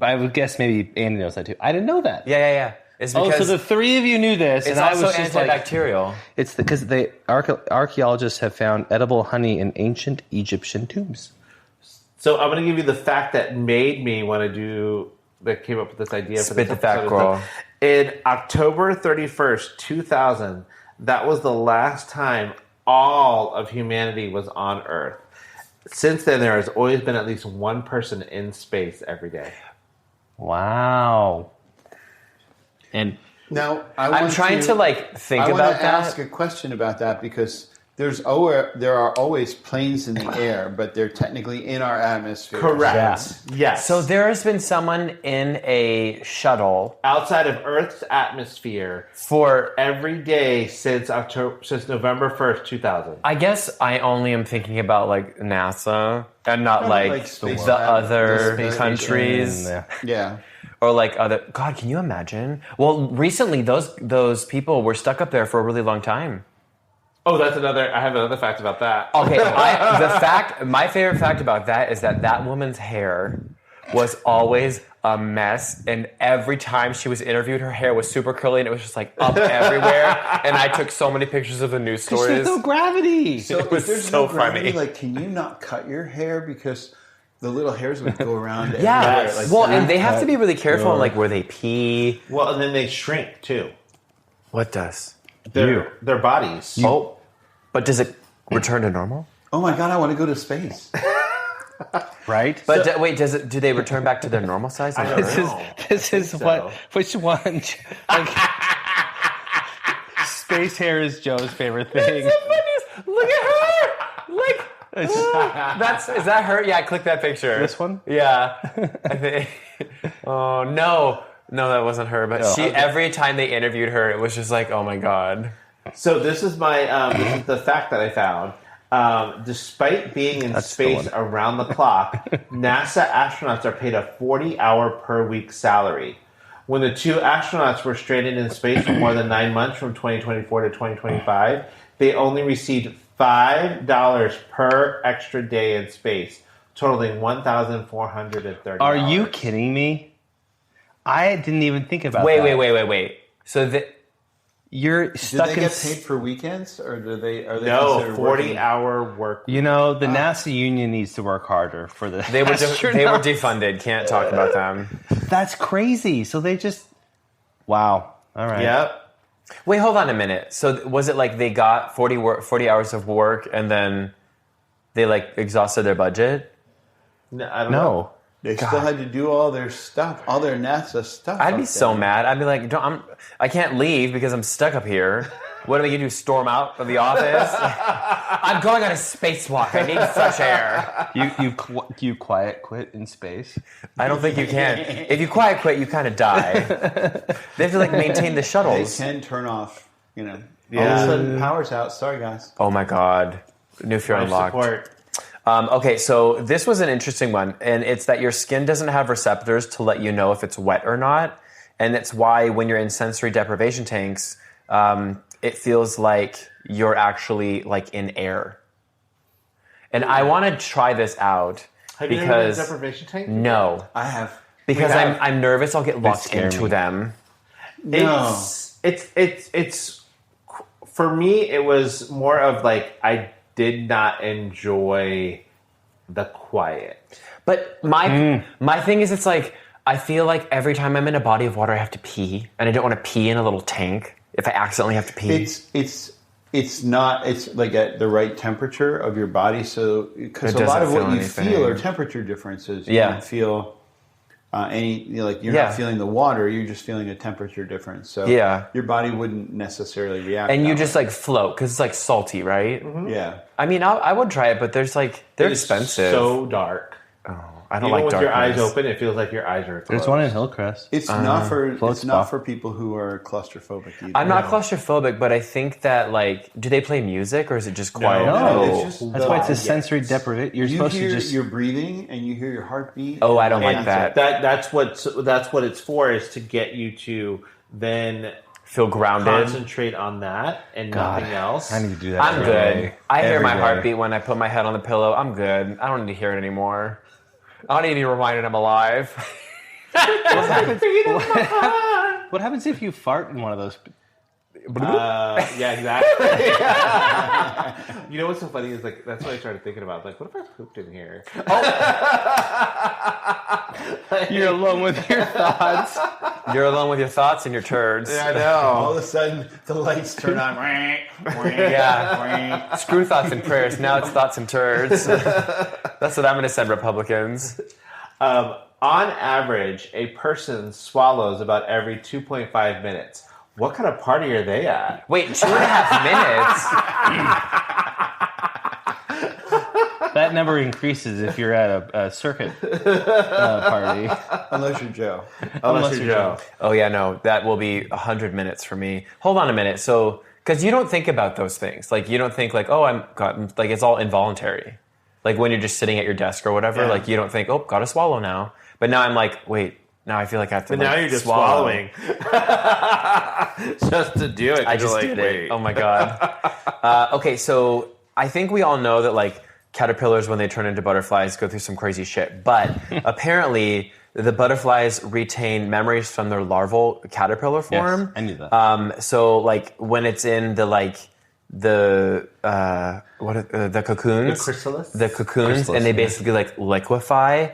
I would guess maybe Andy knows that too. I didn't know that. Yeah. It's because so the three of you knew this, it's and I also was just antibacterial. like, it's because archaeologists have found edible honey in ancient Egyptian tombs. So I'm going to give you the fact that made me want to that came up with this idea. Spit for the this fact, girl. In October 31st, 2000, that was the last time all of humanity was on Earth. Since then, there has always been at least one person in space every day. Wow. And Now, I'm trying to think about that. I want to ask a question about that because there are always planes in the air, but they're technically in our atmosphere. Correct. Yes. So there has been someone in a shuttle outside of Earth's atmosphere for every day since November 1st, 2000. I guess I only am thinking about like NASA and not like space the lab, other the space countries. Yeah. Or like other. God, can you imagine? Well, recently those people were stuck up there for a really long time. Oh, that's another. I have another fact about that. Okay, my favorite fact about that is that woman's hair was always a mess, and every time she was interviewed, her hair was super curly, and it was just like up everywhere. And I took so many pictures of the news stories. there's no gravity. So It was if there's so no gravity, funny. can you not cut your hair because the little hairs would go around Yeah, everywhere? well, and they have to be really careful on where they pee. Well, and then they shrink too. What does? Their bodies. But does it return to normal? Oh my God, I want to go to space. Right? But wait, do they return back to their normal size? On Earth? This is which one? Space hair is Joe's favorite thing. Look at her! Is that her? Yeah, click that picture. This one? Yeah. I think. Oh no, that wasn't her. But every time they interviewed her, it was just like, oh my God. So this is this is the fact that I found. Despite being in space around the clock, NASA astronauts are paid a 40-hour per week salary. When the two astronauts were stranded in space for more than 9 months from 2024 to 2025, they only received $5 per extra day in space, totaling $1,430. Are you kidding me? I didn't even think about Wait. So you're stuck Do they get paid for weekends, or are they No, considered 40-hour work. You know, the NASA union needs to work harder for the. they were defunded. Can't talk about them. That's crazy. So they just. Wow. All right. Yep. Wait, hold on a minute. So was it like they got 40 hours of work and then they exhausted their budget? No, I don't know. They still had to do all their stuff, all their NASA stuff. I'd be so mad. I'd be like, I can't leave because I'm stuck up here. What am I going to do? Storm out of the office? I'm going on a spacewalk. I need fresh air. You quiet quit in space? I don't think you can. If you quiet quit, you kind of die. They have to maintain the shuttles. They can turn off. All of a sudden, power's out. Sorry, guys. Oh my God. New fear Life unlocked. support. Okay, so this was an interesting one, and it's that your skin doesn't have receptors to let you know if it's wet or not, and it's why when you're in sensory deprivation tanks, it feels like you're actually like in air. And I want to try this out Have you ever been in a deprivation tank? No, I have. because We have. I'm nervous I'll get locked scare into me. them. No. It's for me. It was more of like I did not enjoy the quiet. But my thing is, it's like I feel like every time I'm in a body of water, I have to pee, and I don't want to pee in a little tank if I accidentally have to pee. It's not. It's like at the right temperature of your body. So because It a lot doesn't of what feel you anything. feel are temperature differences. You Yeah. don't feel like you're Yeah. not feeling the water. You're just feeling a temperature difference. So Yeah. your body wouldn't necessarily react. And that you just way. like float because it's like salty, right? yeah. I mean, I would try it, but they're It is expensive. so dark. I don't Even like with darkness. your eyes open, it feels like your eyes are closed. There's one in Hillcrest. It's not for float it's not spa. for people who are claustrophobic either. I'm not claustrophobic, but I think that like, do they play music or is it just quiet? No. it's just That's why it's a Yes. sensory deprivation. You're You supposed hear to just. your breathing and you hear your heartbeat. Oh, I don't like And that. That's what it's for, is to get you to then Feel grounded. concentrate on that and nothing else. I need to do that. I'm every good. day. I hear Every my day. heartbeat when I put my head on the pillow. I'm good. I don't need to hear it anymore. I don't need to be reminded I'm alive. What happens if you fart in one of those? Yeah, exactly. You know what's so funny is like that's what I started thinking about. Like, what if I pooped in here? You're alone with your thoughts. You're alone with your thoughts and your turds. I know. All of a sudden, the lights turn on. Yeah. Screw thoughts and prayers. Now it's thoughts and turds. That's what I'm going to send Republicans. On average, a person swallows about every 2.5 minutes. What kind of party are they at? Wait, 2.5 minutes? That number increases if you're at a circuit party. Unless you're Joe. Unless you're Joe. Oh, yeah, no. That will be 100 minutes for me. Hold on a minute. So, because you don't think about those things. Like, you don't think like, oh, like it's all involuntary. Like when you're just sitting at your desk or whatever, Yeah. like you don't think, oh, gotta swallow now. But now I'm like, wait, now I feel like I have to But now like, you're just swallow. swallowing. Just to do it. I You're just like, did wait. it. Oh my God. Okay, so I think we all know that like caterpillars, when they turn into butterflies, go through some crazy shit. But apparently, the butterflies retain memories from their larval caterpillar form. Yes, I knew that. So like when it's in the the cocoons, The chrysalis? the cocoons, Chrysalis, and they yeah. basically like liquefy.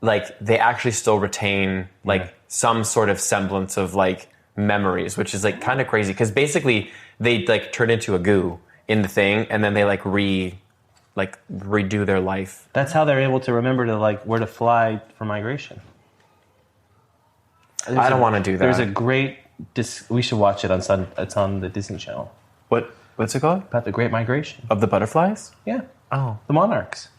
Like they actually still retain like some sort of semblance of like memories, which is like kind of crazy because basically they like turn into a goo in the thing, and then they like redo their life. That's how they're able to remember to like where to fly for migration. I don't want to do that. There's a great. We should watch it on It's on the Disney Channel What's it called? about the Great Migration. Of the butterflies? Yeah, Oh, the monarchs.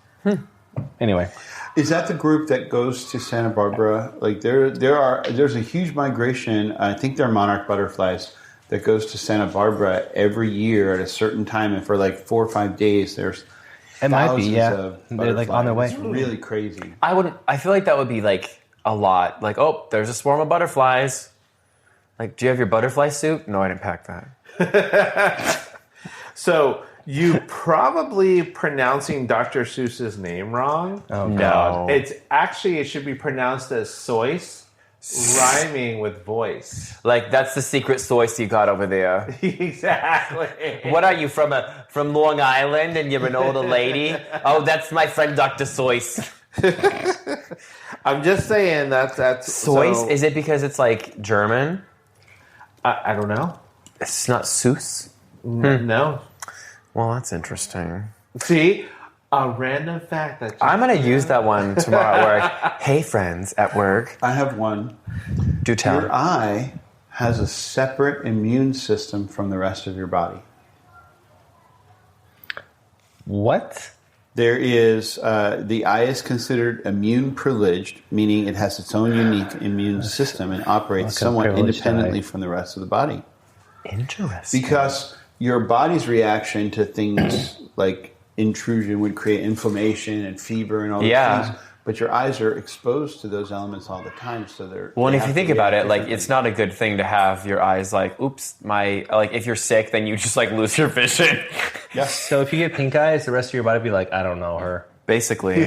Anyway, Is that the group that goes to Santa Barbara? Like there's a huge migration. I think they're monarch butterflies that goes to Santa Barbara every year at a certain time, and for like 4 or 5 days, there's it might be. thousands Yeah, of they're like on their way. butterflies. It's really crazy. I feel like that would be like a lot. Like, oh, there's a swarm of butterflies. Like, do you have your butterfly suit? No, I didn't pack that. So you probably pronouncing Dr. Seuss's name wrong. Oh No. God! It should be pronounced as Soyce, rhyming with voice. Like, that's the secret sauce you got over there. Exactly. What are you, from Long Island and you're an older lady? Oh, that's my friend Dr. Soyce. I'm just saying that's Soyce? so- Is it because it's like German? I don't know. It's not Seuss? No. Well, that's interesting. See, a random fact that I'm going to use that one tomorrow at work. Hey, friends at work. I have one. Do tell. Your eye has a separate immune system from the rest of your body. What? There is the eye is considered immune privileged, meaning it has its own unique immune system and operates Like a somewhat privileged independently eye. from the rest of the body. Interesting. Because your body's reaction to things like intrusion would create inflammation and fever and all those things. But your eyes are exposed to those elements all the time, so they're... Well, and if you think about it, like, it's not a good thing to have your eyes like, oops, if you're sick, then you just, like, lose your vision. Yeah. So if you get pink eyes, the rest of your body will be like, I don't know her. Basically.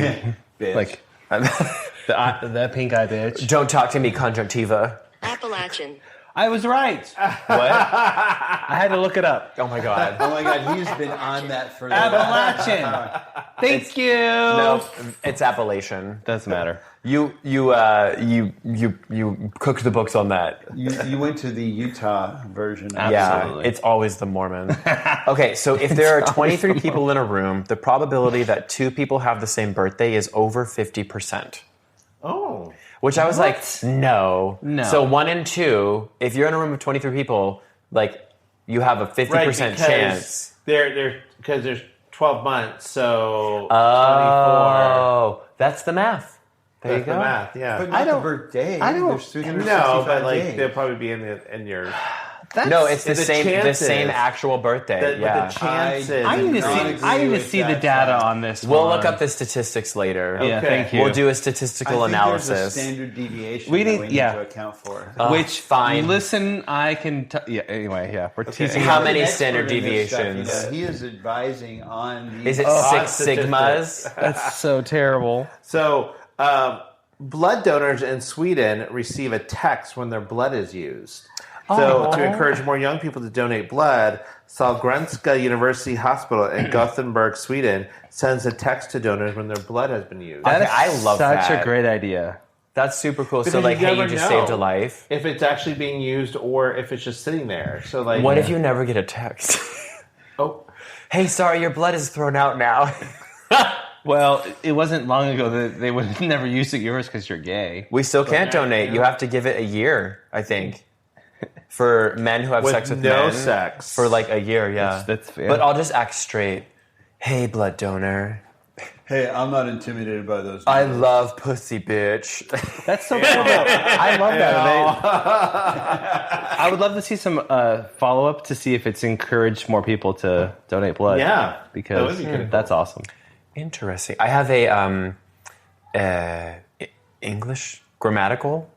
Like, that pink eye bitch. Don't talk to me, conjunctiva. Appalachian. I was right. What? I had to look it up. Oh, my God. Oh, my God, he's been on that for... Appalachian. Thank you. No, it's Appalachian. Doesn't matter. You cooked the books on that. You went to the Utah version. Absolutely. Yeah, it's always the Mormon. Okay, so if there are 23 people in a room, the probability that 2 people have the same birthday is over 50%. Oh. Which I was like, no. So 1 in 2, if you're in a room of 23 people, like, you have a 50% chance. Because there's 12 months, so 24. That's the math. There you go. The math, yeah. But not the birthday. There's 365 No, but like days. they'll probably be in your. No, it's the same chances. actual birthday. But the chances. I need to see the data on this. We'll look up the statistics later. Yeah, Okay. thank you. We'll do a statistical analysis. There's a standard deviation We that need- we need yeah. to account for. Which fine. Listen, I can. Anyway, yeah, we're teasing. How you. many He's an standard expert in this stuff, deviations? He is advising on the... Is it Oh, 6 sigmas? That's so terrible. So, blood donors in Sweden receive a text when their blood is used. So, to encourage more young people to donate blood, Sahlgrenska University Hospital in Gothenburg, Sweden, sends a text to donors when their blood has been used. Okay, I love such that. a great idea. That's super cool. So, Because like, you hey, you never just know saved a life. if it's actually being used or if it's just sitting there. So, like, What if you never get a text? Oh, Hey, sorry, your blood is thrown out now. Well, it wasn't long ago that they would never use yours because you're gay. We still can't donate. You have to give it a year, I think. For men who have with sex with no men. sex For like a year, yeah. That's fair. But I'll just act straight. Hey, blood donor. Hey, I'm not intimidated by those. I numbers. love pussy, bitch. That's so cool. I love that. I would love to see some follow up to see if it's encouraged more people to donate blood. Yeah, because that would be kinda that's awesome. Interesting. I have a English grammatical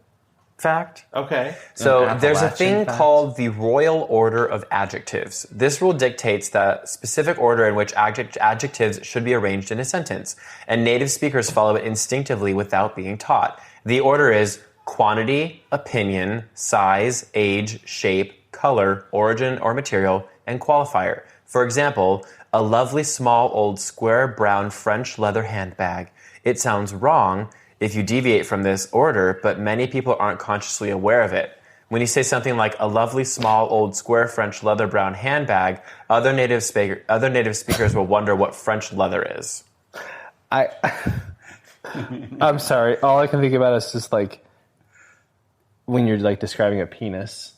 fact. okay. So An there's a Appalachian thing fact? called the Royal Order of Adjectives. This rule dictates the specific order in which adjectives should be arranged in a sentence, and native speakers follow it instinctively without being taught. The order is quantity, opinion, size, age, shape, color, origin or material, and qualifier. For example, a lovely small old square brown French leather handbag. It sounds wrong if you deviate from this order, but many people aren't consciously aware of it. When you say something like a lovely small old square French leather brown handbag, other native speakers will wonder what French leather is. I'm sorry. All I can think about is just like when you're like describing a penis,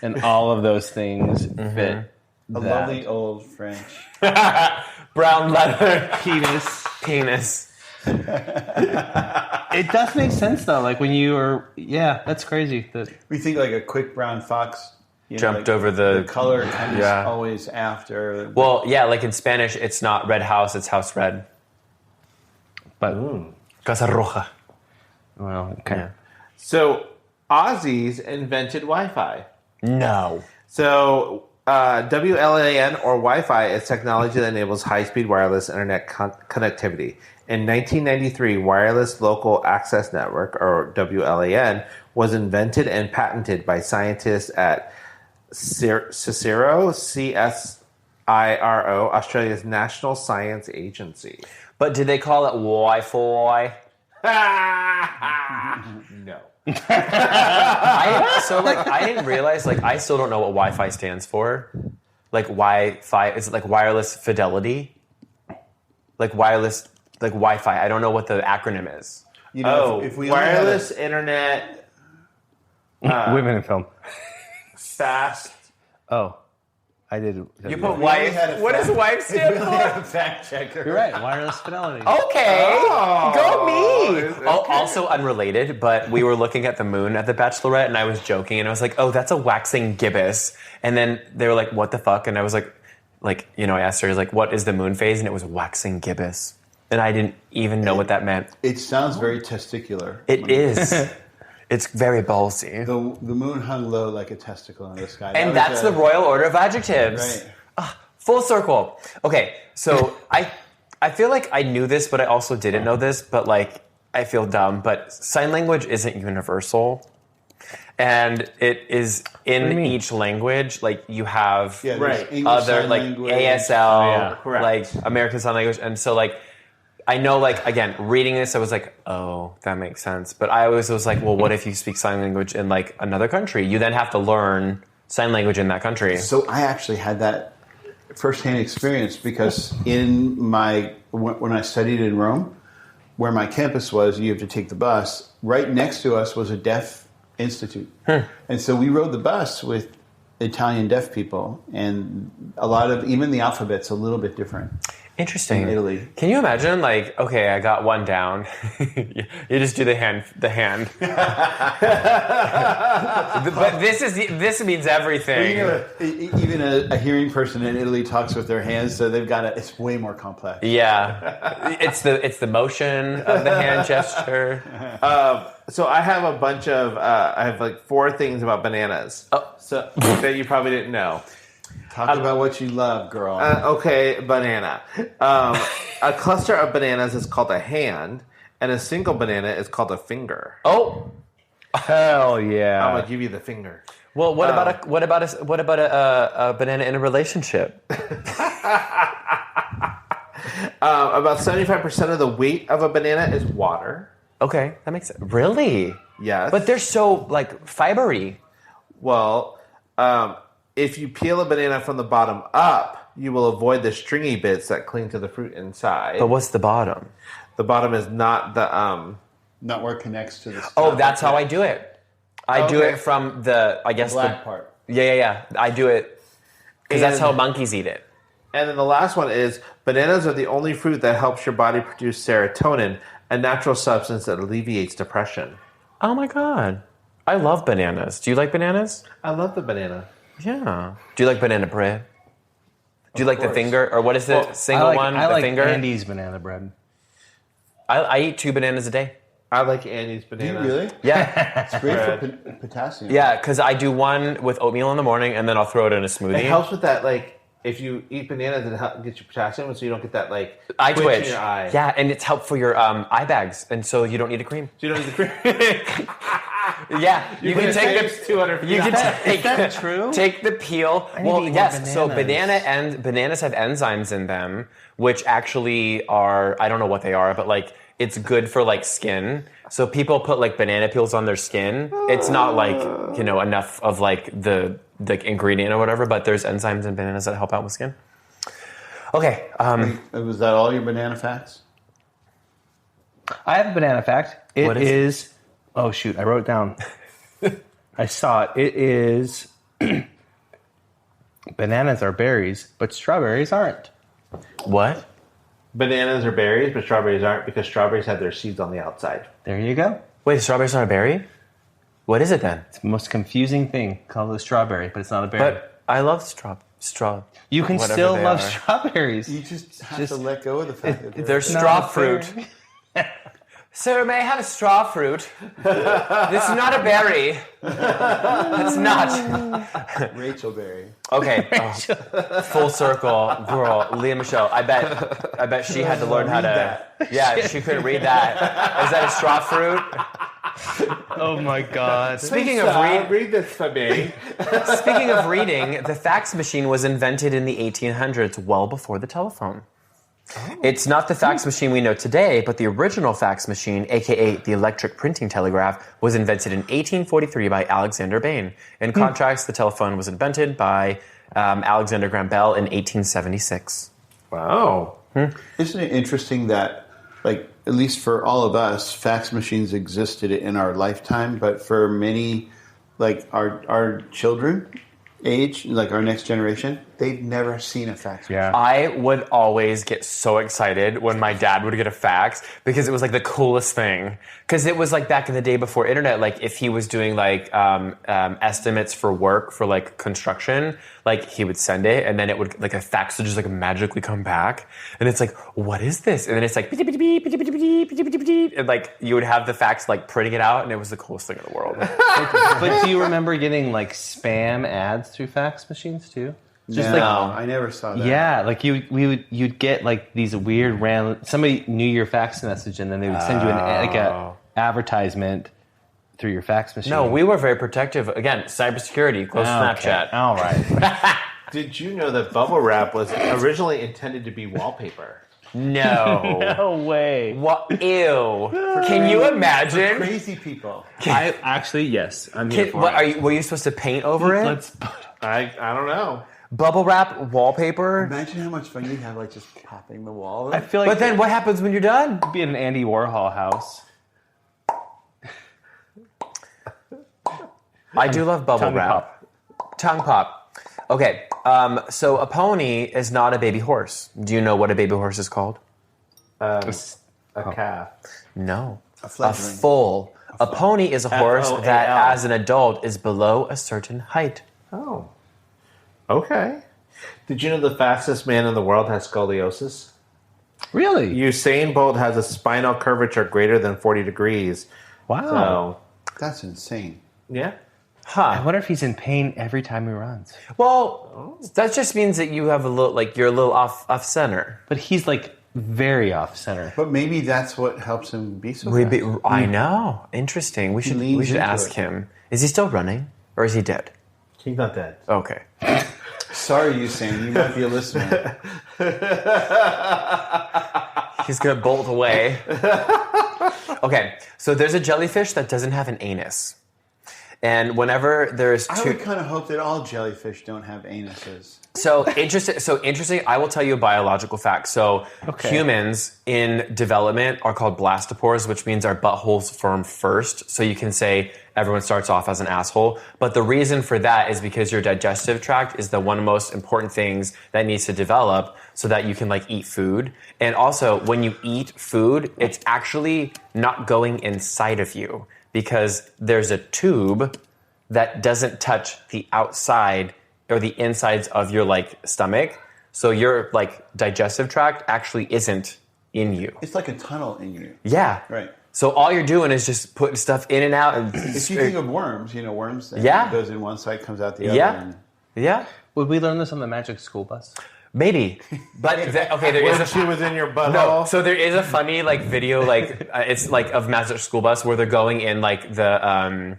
and all of those things fit. A that. lovely old French. Brown leather penis. penis. It does make sense though. Like when you are, yeah, that's crazy. We think like a quick brown fox. Jumped over the color kind of yeah. always after. Well, yeah, like in Spanish, it's not red house, it's house red. But Casa Roja. well, okay. Yeah. So Aussies invented Wi-Fi. No. So WLAN or Wi-Fi is technology that enables high-speed wireless internet connectivity. In 1993, Wireless Local Access Network, or WLAN, was invented and patented by scientists at CSIRO, CSIRO, Australia's National Science Agency. But did they call it Wi-Fi? No. I didn't realize, like, I still don't know what Wi-Fi stands for. Like, Wi-Fi, is it like wireless fidelity? Like wireless, like Wi-Fi. I don't know what the acronym is. You know, Oh, if we only had wireless internet Women in film. fast. Oh, I did. You put only wife. had a What does fact- wife stand we for? only have a fact checker. You're right. Wireless fidelity. Okay, go me. Okay. Oh, also unrelated, but we were looking at the moon at the Bachelorette, and I was joking, and I was like, "Oh, that's a waxing gibbous." And then they were like, "What the fuck?" And I was like, like, you know, I asked her, like, what is the moon phase? And it was waxing gibbous. And I didn't even know what that meant. It sounds very testicular. It is. It's very ballsy. The moon hung low like a testicle in the sky. And that's the Royal Order of Adjectives. Right. Full circle. Okay, so I feel like I knew this, but I also didn't know this, but like, I feel dumb, but sign language isn't universal. And it is in each language, like you have other, like language. ASL, like American Sign Language. And so like, I know, like, again, reading this, I was like, oh, that makes sense. But I always was like, well, what if you speak sign language in like another country? You then have to learn sign language in that country. So I actually had that firsthand experience because when I studied in Rome, where my campus was, you have to take the bus. Right next to us was a deaf institute. And so we rode the bus with Italian deaf people, and a lot of, even the alphabet's a little bit different. Interesting. In Italy. Can you imagine, like, okay, I got one down. You just do the hand. But this means everything. Even a hearing person in Italy talks with their hands, so it's way more complex. Yeah. It's the motion of the hand gesture. So I have a bunch of, I have like 4 things about bananas. So that you probably didn't know. Talk about what you love, girl. Okay, banana. A cluster of bananas is called a hand, and a single banana is called a finger. Oh, hell yeah! I'm gonna give you the finger. Well, what about a banana in a relationship? About 75% of the weight of a banana is water. Okay, that makes sense. Really? Yes. But they're so like fibery. Well, if you peel a banana from the bottom up, you will avoid the stringy bits that cling to the fruit inside. But what's the bottom? The bottom is not the not where it connects to the stem. Oh, that's how I do it. I do it from the black part. Yeah. I do it because that's how monkeys eat it. And then the last one is bananas are the only fruit that helps your body produce serotonin, a natural substance that alleviates depression. Oh my god. I love bananas. Do you like bananas? I love the banana. Yeah. Do you like banana bread? Do you like the finger? Or what is the single one? I the like finger? Andy's banana bread. I eat 2 bananas a day. I like Andy's banana. Do you really? Yeah. It's great for potassium. Yeah, because I do one with oatmeal in the morning and then I'll throw it in a smoothie. It helps with that, like, if you eat bananas, it gets you potassium so you don't get that, like, eye twitch in your eye. Yeah, and it's helpful for your eye bags, and so you don't need a cream. So you don't need the cream. Yeah, you can take the 200 feet. You can Is that true? take the peel. Well, yes. So bananas have enzymes in them, which actually are, I don't know what they are, but like it's good for like skin. So people put like banana peels on their skin. It's not like, you know, enough of like the ingredient or whatever, but there's enzymes in bananas that help out with skin. Okay. Was that all your banana facts? I have a banana fact. What is it? Oh, shoot. I wrote it down. I saw it. It is bananas are berries, but strawberries aren't. What? Bananas are berries, but strawberries aren't because strawberries have their seeds on the outside. There you go. Wait, strawberries aren't a berry? What is it then? It's the most confusing thing called a strawberry, but it's not a berry. But I love straw. You can whatever still they love are. strawberries. You just have to let go of the fact that They're straw fruit. berry. Sir, may I have a straw fruit? This is not a berry. It's not. Rachel Berry. Okay. Full circle, girl. Leah Michelle. I bet she had to learn how to. Yeah, she couldn't read that. Is that a straw fruit? Oh my God. Speaking of read this for me. Speaking of reading, the fax machine was invented in the 1800s, well before the telephone. Oh. It's not the fax machine we know today, but the original fax machine, aka the electric printing telegraph, was invented in 1843 by Alexander Bain. In contrast, the telephone was invented by Alexander Graham Bell in 1876. Wow. Isn't it interesting that, like, at least for all of us, fax machines existed in our lifetime, but for many, like our children age, like our next generation, they've never seen a fax machine. Yeah. I would always get so excited when my dad would get a fax because it was like the coolest thing. Because it was like back in the day before internet, like if he was doing like estimates for work for like construction, like he would send it and then it would like a fax would just like magically come back. And it's like, what is this? And then it's like, and like you would have the fax like printing it out and it was the coolest thing in the world. But do you remember getting like spam ads through fax machines too? Just no, I never saw that. Yeah, like you'd get like these weird random. Somebody knew your fax message, and then they would send you a advertisement through your fax machine. No, we were very protective. Again, cybersecurity, close to Snapchat. All right. Did you know that bubble wrap was originally intended to be wallpaper? No. No way. What? Ew. Can you imagine? Crazy people. I actually, yes, I'm here for it. Were you supposed to paint over it? I don't know. Bubble wrap wallpaper? Imagine how much fun you'd have, like just popping the wall. I feel like But then what happens when you're done? it'd be in an Andy Warhol house. I do love bubble Tongue wrap. Tongue pop. Okay, so a pony is not a baby horse. Do you know what a baby horse is called? A calf. No. A fledgling. foal. A pony is a horse F-O-A-L. that, as an adult, is below a certain height. Oh. Okay. Did you know the fastest man in the world has scoliosis? Really? Usain Bolt has a spinal curvature greater than 40 degrees. Wow. That's insane. So, yeah. I wonder if he's in pain every time he runs. Well, that just means that you have a little, like you're a little off center. But he's like very off center. But maybe that's what helps him be so fast. I know. Interesting. We should leans into ask it. him. Is he still running, or is he dead? He's not dead. Okay. Sorry, Usain. You might be a listener. He's gonna bolt away. Okay, so there's a jellyfish that doesn't have an anus. And whenever there's I would kind of hope that all jellyfish don't have anuses. So interesting. I will tell you a biological fact. So humans in development are called blastopores, which means our buttholes form first. So you can say everyone starts off as an asshole. But the reason for that is because your digestive tract is the one of the most important things that needs to develop so that you can like eat food. And also when you eat food, it's actually not going inside of you because there's a tube that doesn't touch the outside or the insides of your like stomach, so your like digestive tract actually isn't in you. It's like a tunnel in you. Yeah. Right. So all you're doing is just putting stuff in and out. And If you think of worms, worms that Yeah. goes in one side, comes out the other. yeah, And yeah, Would we learn this on the Magic School Bus? maybe. But there is When she was in your butthole. no. So there is a funny like video like it's like of Magic School Bus where they're going in like the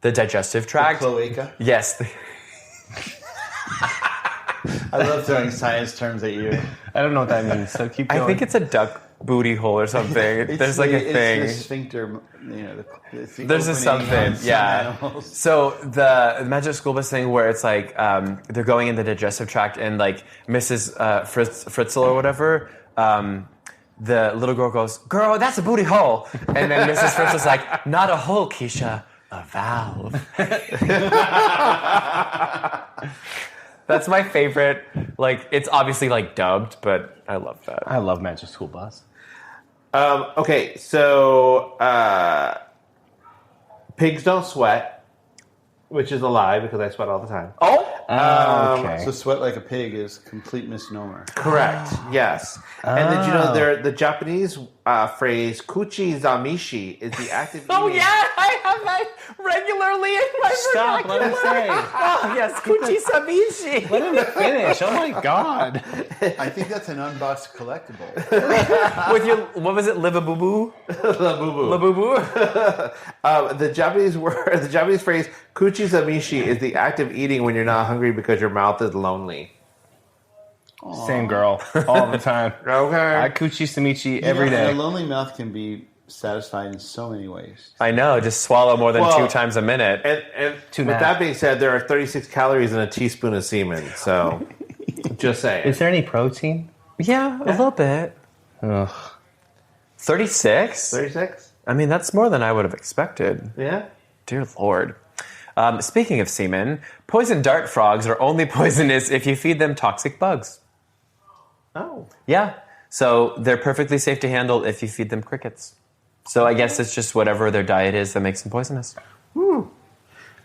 digestive tract. cloaca. Yes. I love throwing science terms at you. I don't know what that means, so keep going. I think it's a duck booty hole or something. There's like a thing. It's the sphincter. It's the There's a opening something, on some yeah. animals. So the Magic School Bus thing where it's like they're going in the digestive tract and like Mrs. Fritzl or whatever, the little girl goes, "Girl, that's a booty hole," and then Mrs. Fritzl's like, "Not a hole, Keisha, a valve." That's my favorite. Like it's obviously like dubbed, but I love that. I love Magic School Bus. Okay, so pigs don't sweat, which is a lie because I sweat all the time. Oh, Okay. So sweat like a pig is complete misnomer. Correct. Yes. And did you know the Japanese phrase "kuchi zamishi" is the active. oh eating- yeah, I have that regularly in my Stop, let him vernacular. say. Oh yes, kuchi sabishi. Let him finish. Oh my God. I think that's an unboxed collectible. With your, what was it, Labubu? Labubu. Labubu? The Japanese phrase "kuchi zamishi" is the act of eating when you're not hungry because your mouth is lonely. Same girl all the time. Okay. I coochie samichi every And a day. lonely mouth can be satisfied in so many ways. I know, just swallow more than Well, 2 times a minute. And Two with and a half. that being said, there are 36 calories in a teaspoon of semen. So, just saying. Is there any protein? Yeah, a little bit. Ugh. 36? 36? I mean, that's more than I would have expected. Yeah. Dear Lord. Speaking of semen, poison dart frogs are only poisonous if you feed them toxic bugs. Oh. Yeah. So they're perfectly safe to handle if you feed them crickets. So I guess it's just whatever their diet is that makes them poisonous.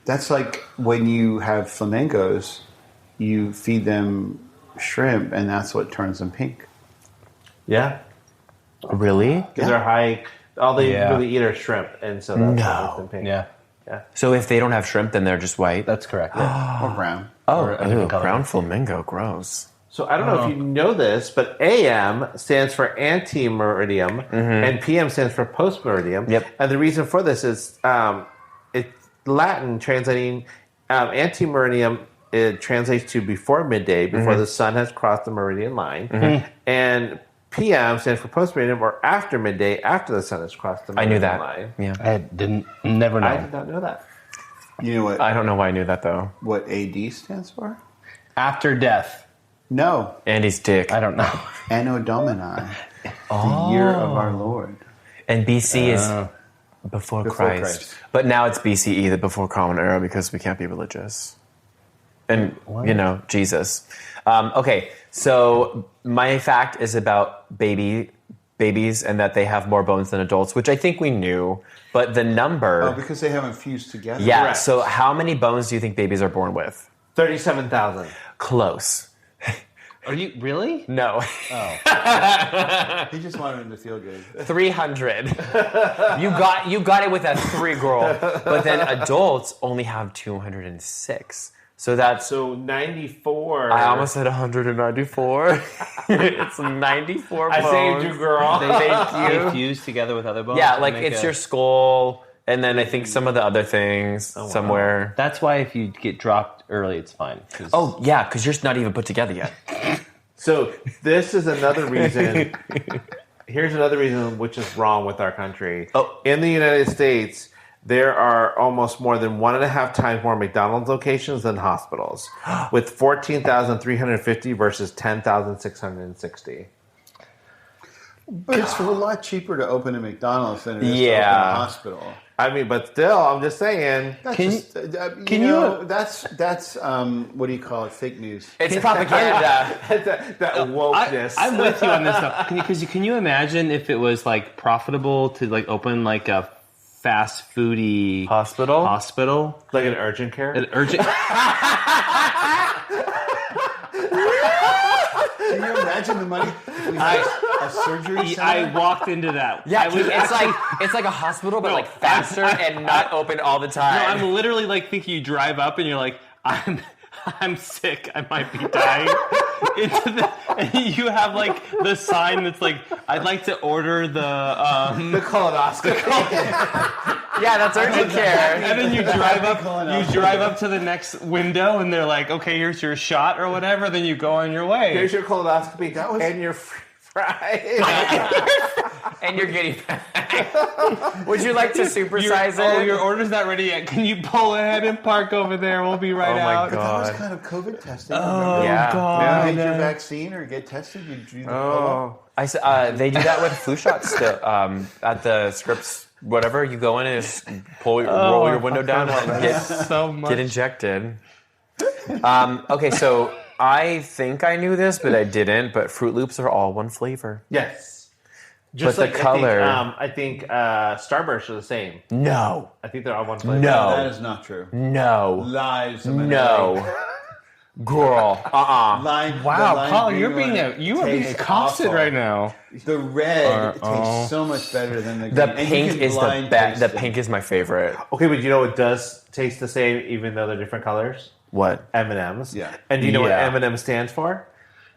That's like when you have flamingos, you feed them shrimp, and that's what turns them pink. Yeah. Really? Because they're high. All they really eat are shrimp, and so that's what makes them pink. Yeah. So if they don't have shrimp, then they're just white? That's correct. Or brown. Brown flamingo. Gross. So I don't know if you know this, but AM stands for ante-meridium, and PM stands for post-meridium. Yep. And the reason for this is it's Latin translating ante-meridium. It translates to before midday, before the sun has crossed the meridian line, and PM stands for post-meridium, or after midday, after the sun has crossed the meridian line. Yeah. I never know. I did not know that. You know what? I don't know why I knew that, though. What AD stands for? After death. No, Andy's dick. I don't know. Anno Domini, the year of our Lord. And BC is before Christ. But now it's BCE, the before Common Era, because we can't be religious. And, Jesus. Okay, so my fact is about babies and that they have more bones than adults, which I think we knew. But the number... Oh, because they haven't fused together. Yeah, Correct. so how many bones do you think babies are born with? 37,000. Close. Are you really? No. He just wanted him to feel good. 300. You got it with a 3, girl. But then adults only have 206. So that's... So 94. I almost said 194. It's 94 bones. I saved you, girl. They fuse together with other bones? Yeah, to like make it's a- your skull, and then I think some of the other things somewhere. That's why if you get dropped early, it's fine. 'Cause- Oh, yeah, because you're not even put together yet. So this is another reason. Here's another reason which is wrong with our country. Oh. In the United States, there are almost more than 1.5 times more McDonald's locations than hospitals, with 14,350 versus 10,660. But it's a lot cheaper to open a McDonald's than it is to open a Yeah. hospital. I mean, but still, I'm just saying. That's Can just, can you- that's what do you call it? Fake news. It's propaganda. that wokeness. I'm with you on this stuff. Can you imagine if it was like profitable to like open like a fast foodie Hospital? like an urgent care. An urgent. Can you imagine the money? If we had a surgery center? I walked into that. Yeah, I was it's like a hospital, but like faster and not open all the No, time. I'm literally like thinking you drive up and you're like, I'm sick. I might be dying. And you have like the sign that's like, I'd like to order the colonoscopy. Yeah, that's urgent care. and then you drive up to the next window and they're like, okay, here's your shot or whatever. Then you go on your way. Here's your colonoscopy and your fries. And you're getting back. Would you like to supersize it? Oh, your order's not ready yet. Can you pull ahead and park over there? We'll be right Oh my out. God. That was kind of COVID testing. Oh, Yeah. God. You get your vaccine or get tested, you do the pull-up. They do that with flu shots still. At the Scripps, whatever, you go in and just roll your window down and So much. get injected. Okay, so I think I knew this, but I didn't. But Fruit Loops are all one flavor. Yes. Just But like the color- I think Starburst are the same. No. I think they're all one flavor. No. That is not true. No. Lies. No. Girl. Wow, Colin, you are being accosted right now. The red tastes so much better than the green. The And you pink can is the blind best. taste The it. pink is my favorite. Okay, but you know it does taste the same even though they're different colors? What? M&M's. Yeah. And do you know what Yeah. M&M stands for?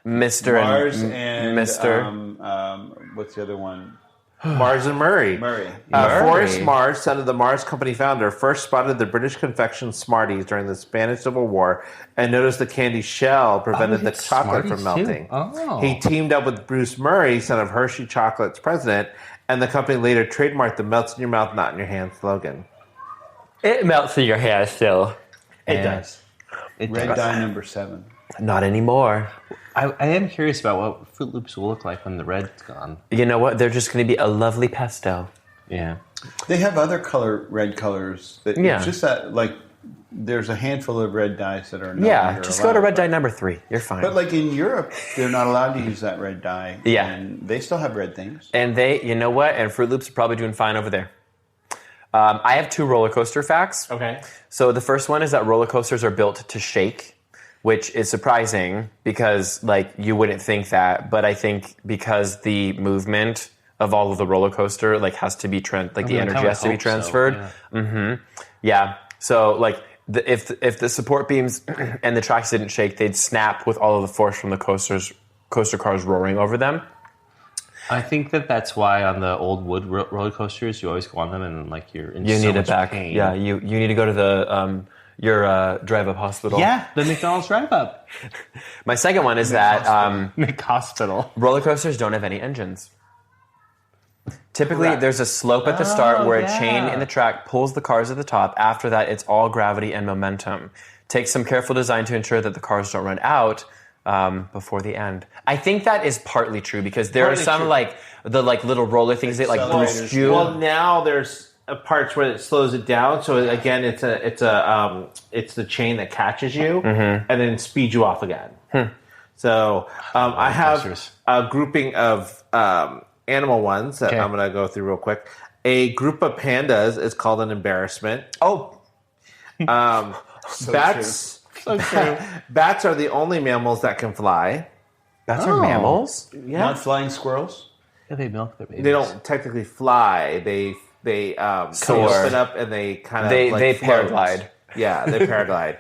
Mr. Mars and and Mr. What's the other one? Mars and Murray. Murray. Forrest Mars, son of the Mars Company founder, first spotted the British confection Smarties during the Spanish Civil War and noticed the candy shell prevented the it's chocolate Smarties from melting. too? Oh. He teamed up with Bruce Murray, son of Hershey Chocolate's president, and the company later trademarked the melts in your mouth, not in your hand slogan. It melts in your hair still. It does. Red dye number 7. Not anymore. I am curious about what Fruit Loops will look like when the red's gone. You know what? They're just going to be a lovely pastel. Yeah. They have other red colors. That Yeah. It's just that, like, there's a handful of red dyes that are no Yeah, longer just allowed. go to red dye number 3. You're fine. But like in Europe, they're not allowed to use that red dye. Yeah. And they still have red things. And you know what? And Fruit Loops are probably doing fine over there. I have 2 roller coaster facts. Okay. So the first one is that roller coasters are built to shake, which is surprising because like you wouldn't think that, but I think because the movement of all of the roller coaster like has to be the energy has to be transferred. So, yeah. So like if the support beams and the tracks didn't shake, they'd snap with all of the force from the coaster cars roaring over them. I think that's why on the old wood roller coasters, you always go on them and like you're in You so need much it back. pain. Yeah, you need to go to the your drive-up hospital. Yeah, the McDonald's drive-up. My second one is that McHospital. roller coasters don't have any engines. Typically, there's a slope at the start where a chain in the track pulls the cars at the top. After that, it's all gravity and momentum. Takes some careful design to ensure that the cars don't run out before the end. I think that is partly true because there are some like the little roller things that like boost you. Well, now there's parts where it slows it down. So again, it's the chain that catches you and then speeds you off again. So I have a grouping of animal ones that I'm going to go through real quick. A group of pandas is called an embarrassment. Oh, Bats. So true. Bats are the only mammals that can fly. bats are mammals. Yeah. Not flying squirrels? Yeah, they milk their babies. They don't technically fly. They open up and they kind of They float. paraglide. Yeah, they paraglide.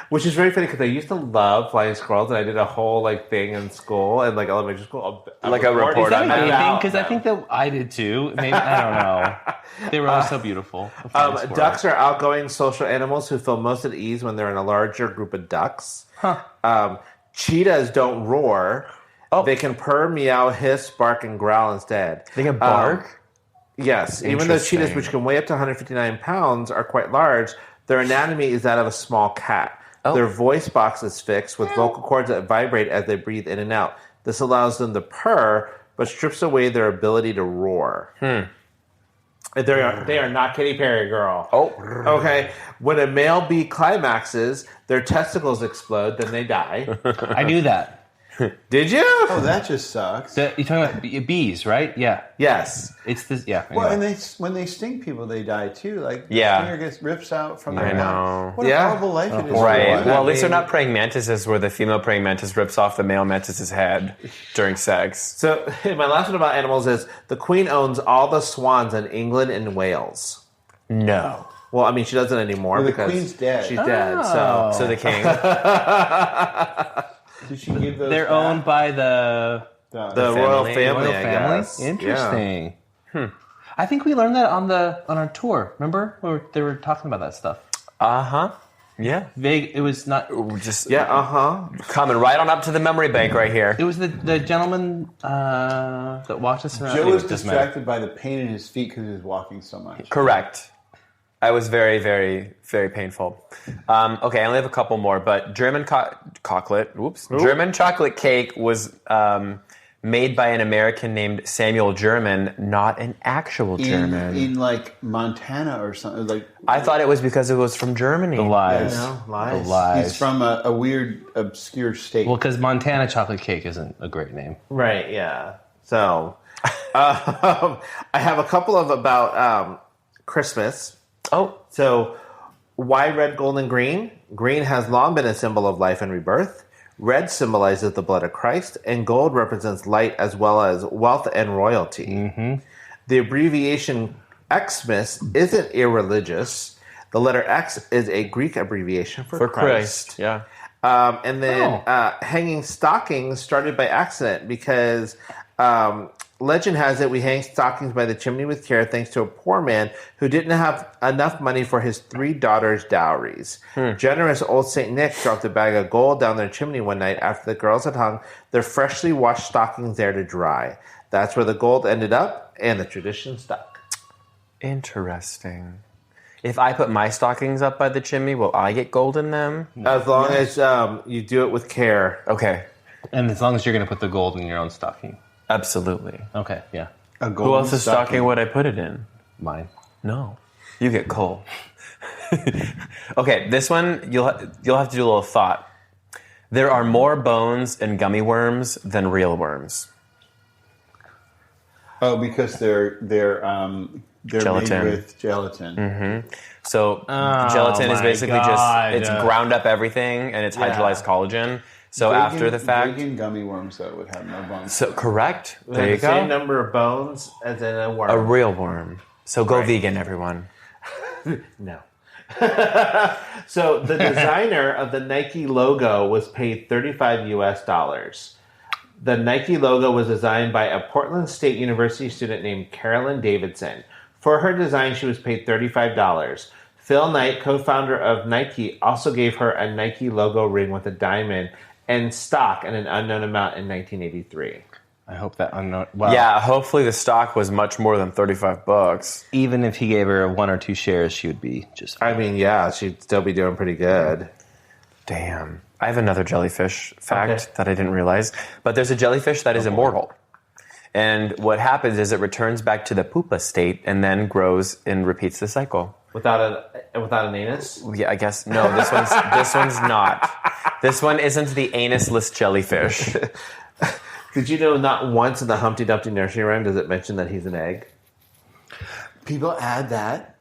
Which is very funny because I used to love flying squirrels, and I did a whole thing in school and elementary school. Like a report on that. Because I think that I did too. Maybe I don't know. They were always so beautiful. Ducks are outgoing social animals who feel most at ease when they're in a larger group of ducks. Cheetahs don't roar. They can purr, meow, hiss, bark, and growl instead. They can bark? Yes. Even though cheetahs, which can weigh up to 159 pounds, are quite large, their anatomy is that of a small cat. Their voice box is fixed with vocal cords that vibrate as they breathe in and out. This allows them to purr, but strips away their ability to roar. They are not Katy Perry, girl. Okay. When a male bee climaxes, their testicles explode, then they die. I knew that. Did you? Oh, that just sucks. You're talking about bees, right? Yeah. Yes. It's this. Yeah. Well, anyway. and when they sting people, they die too. Like, Yeah. the stinger rips out from their I know. body. What a horrible life it is. Right. For Well, at one. least they're not praying mantises where the female praying mantis rips off the male mantis's head during sex. So my last one about animals is the Queen owns all the swans in England and Wales. No. Well, I mean, she doesn't anymore Well, the because Queen's dead. She's dead. So the king. Did she give those They're back? owned by the the royal family, royal I family. guess. Interesting. I think we learned that on our tour. Remember, they were talking about that stuff. Yeah. Vague. It was not. Just Yeah. coming right on up to the memory bank right here. It was the gentleman that walked us around. Joe Anyway, was it doesn't matter. distracted by the pain in his feet because he was walking so much. Correct. I was very, very, very painful. Okay, I only have a couple more, but German German chocolate cake was made by an American named Samuel German, not an actual German. In like Montana or something. Like I thought it was because it was from Germany. The lies. Lies. The lies. he's from a weird, obscure state. Well, because Montana chocolate cake isn't a great name. Right. Yeah. So I have a couple of about Christmas. So why red, gold, and green? Green has long been a symbol of life and rebirth. Red symbolizes the blood of Christ, and gold represents light as well as wealth and royalty. The abbreviation Xmas isn't irreligious. The letter X is a Greek abbreviation for Christ. Yeah. And then hanging stockings started by accident because legend has it we hang stockings by the chimney with care thanks to a poor man who didn't have enough money for his 3 daughters' dowries. Generous old St. Nick dropped a bag of gold down their chimney one night after the girls had hung their freshly washed stockings there to dry. That's where the gold ended up, and the tradition stuck. Interesting. If I put my stockings up by the chimney, will I get gold in them? As long as you do it with care. Okay. And as long as you're going to put the gold in your own stocking. Absolutely. Okay, yeah. A Who golden else's stocking would I put it in? Mine. No. You get coal. Okay, this one you'll have to do a little thought. There are more bones in gummy worms than real worms. Oh, because they're Gelatin. made with gelatin. So gelatin is my basically God. it's ground up everything and it's hydrolyzed collagen. So after the fact, vegan gummy worms though would have no bones. so correct. They There have you the same go. number of bones as in a worm. A real worm. So go vegan, everyone. No. So the designer of the Nike logo was paid $35 US. The Nike logo was designed by a Portland State University student named Carolyn Davidson. For her design, she was paid $35. Phil Knight, co-founder of Nike, also gave her a Nike logo ring with a diamond and stock at an unknown amount in 1983. I hope that unknown. Well, Yeah, hopefully the stock was much more than $35. even if he gave her 1 or 2 shares, she would be just. I mean, yeah, she'd still be doing pretty good. Damn. I have another jellyfish fact Okay. that I didn't realize. But there's a jellyfish that is immortal. And what happens is it returns back to the pupa state and then grows and repeats the cycle. Without an anus? Yeah, I guess no. This one's not. This one isn't the anusless jellyfish. Did you know not once in the Humpty Dumpty nursery rhyme does it mention that he's an egg? People add that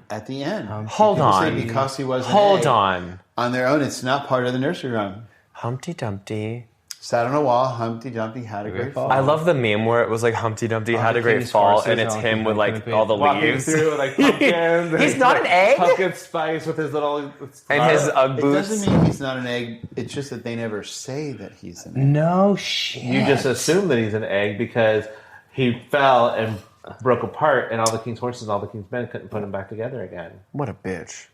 at the end. Hold People say on. because he was an Hold egg. on. On their own, it's not part of the nursery rhyme. Humpty Dumpty. Sat on a wall, Humpty Dumpty had a great fall. I love the meme where it was like Humpty Dumpty had a great King's fall, horses and it's and him with like all the Walking leaves. through like pumpkins. He's not an egg? Pumpkin spice with his little And his Ugg It boots. doesn't mean he's not an egg. It's just that they never say that he's an egg. No shit. You just assume that he's an egg because he fell and broke apart, and all the king's horses and all the king's men couldn't put him back together again. What a bitch.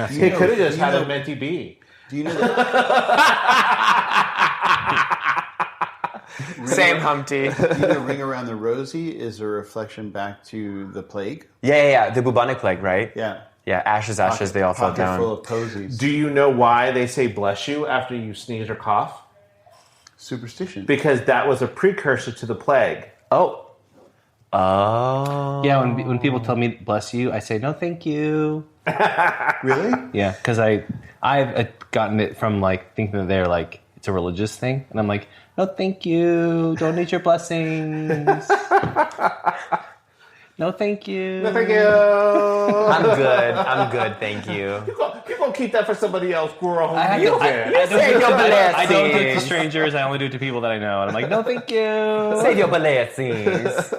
He could have just had a Menti bee. Do you know that? Same Humpty. Do you know Ring Around the Rosie is a reflection back to the plague? Yeah. The bubonic plague, right? Yeah. Yeah, ashes, they all fell Pocket down. full of posies. Do you know why they say bless you after you sneeze or cough? Superstition. Because that was a precursor to the plague. Oh. Yeah, when people tell me bless you, I say no, thank you. Really? Yeah, because I've gotten it from like thinking that they're like it's a religious thing, and I'm like, no, thank you. Don't need your blessings. No, thank you. No, thank you. I'm good, thank you. People keep that for somebody else. Girl, I Say your I don't do it to blessings. strangers. I only do it to people that I know, and I'm like, no, thank you. Say your blessings.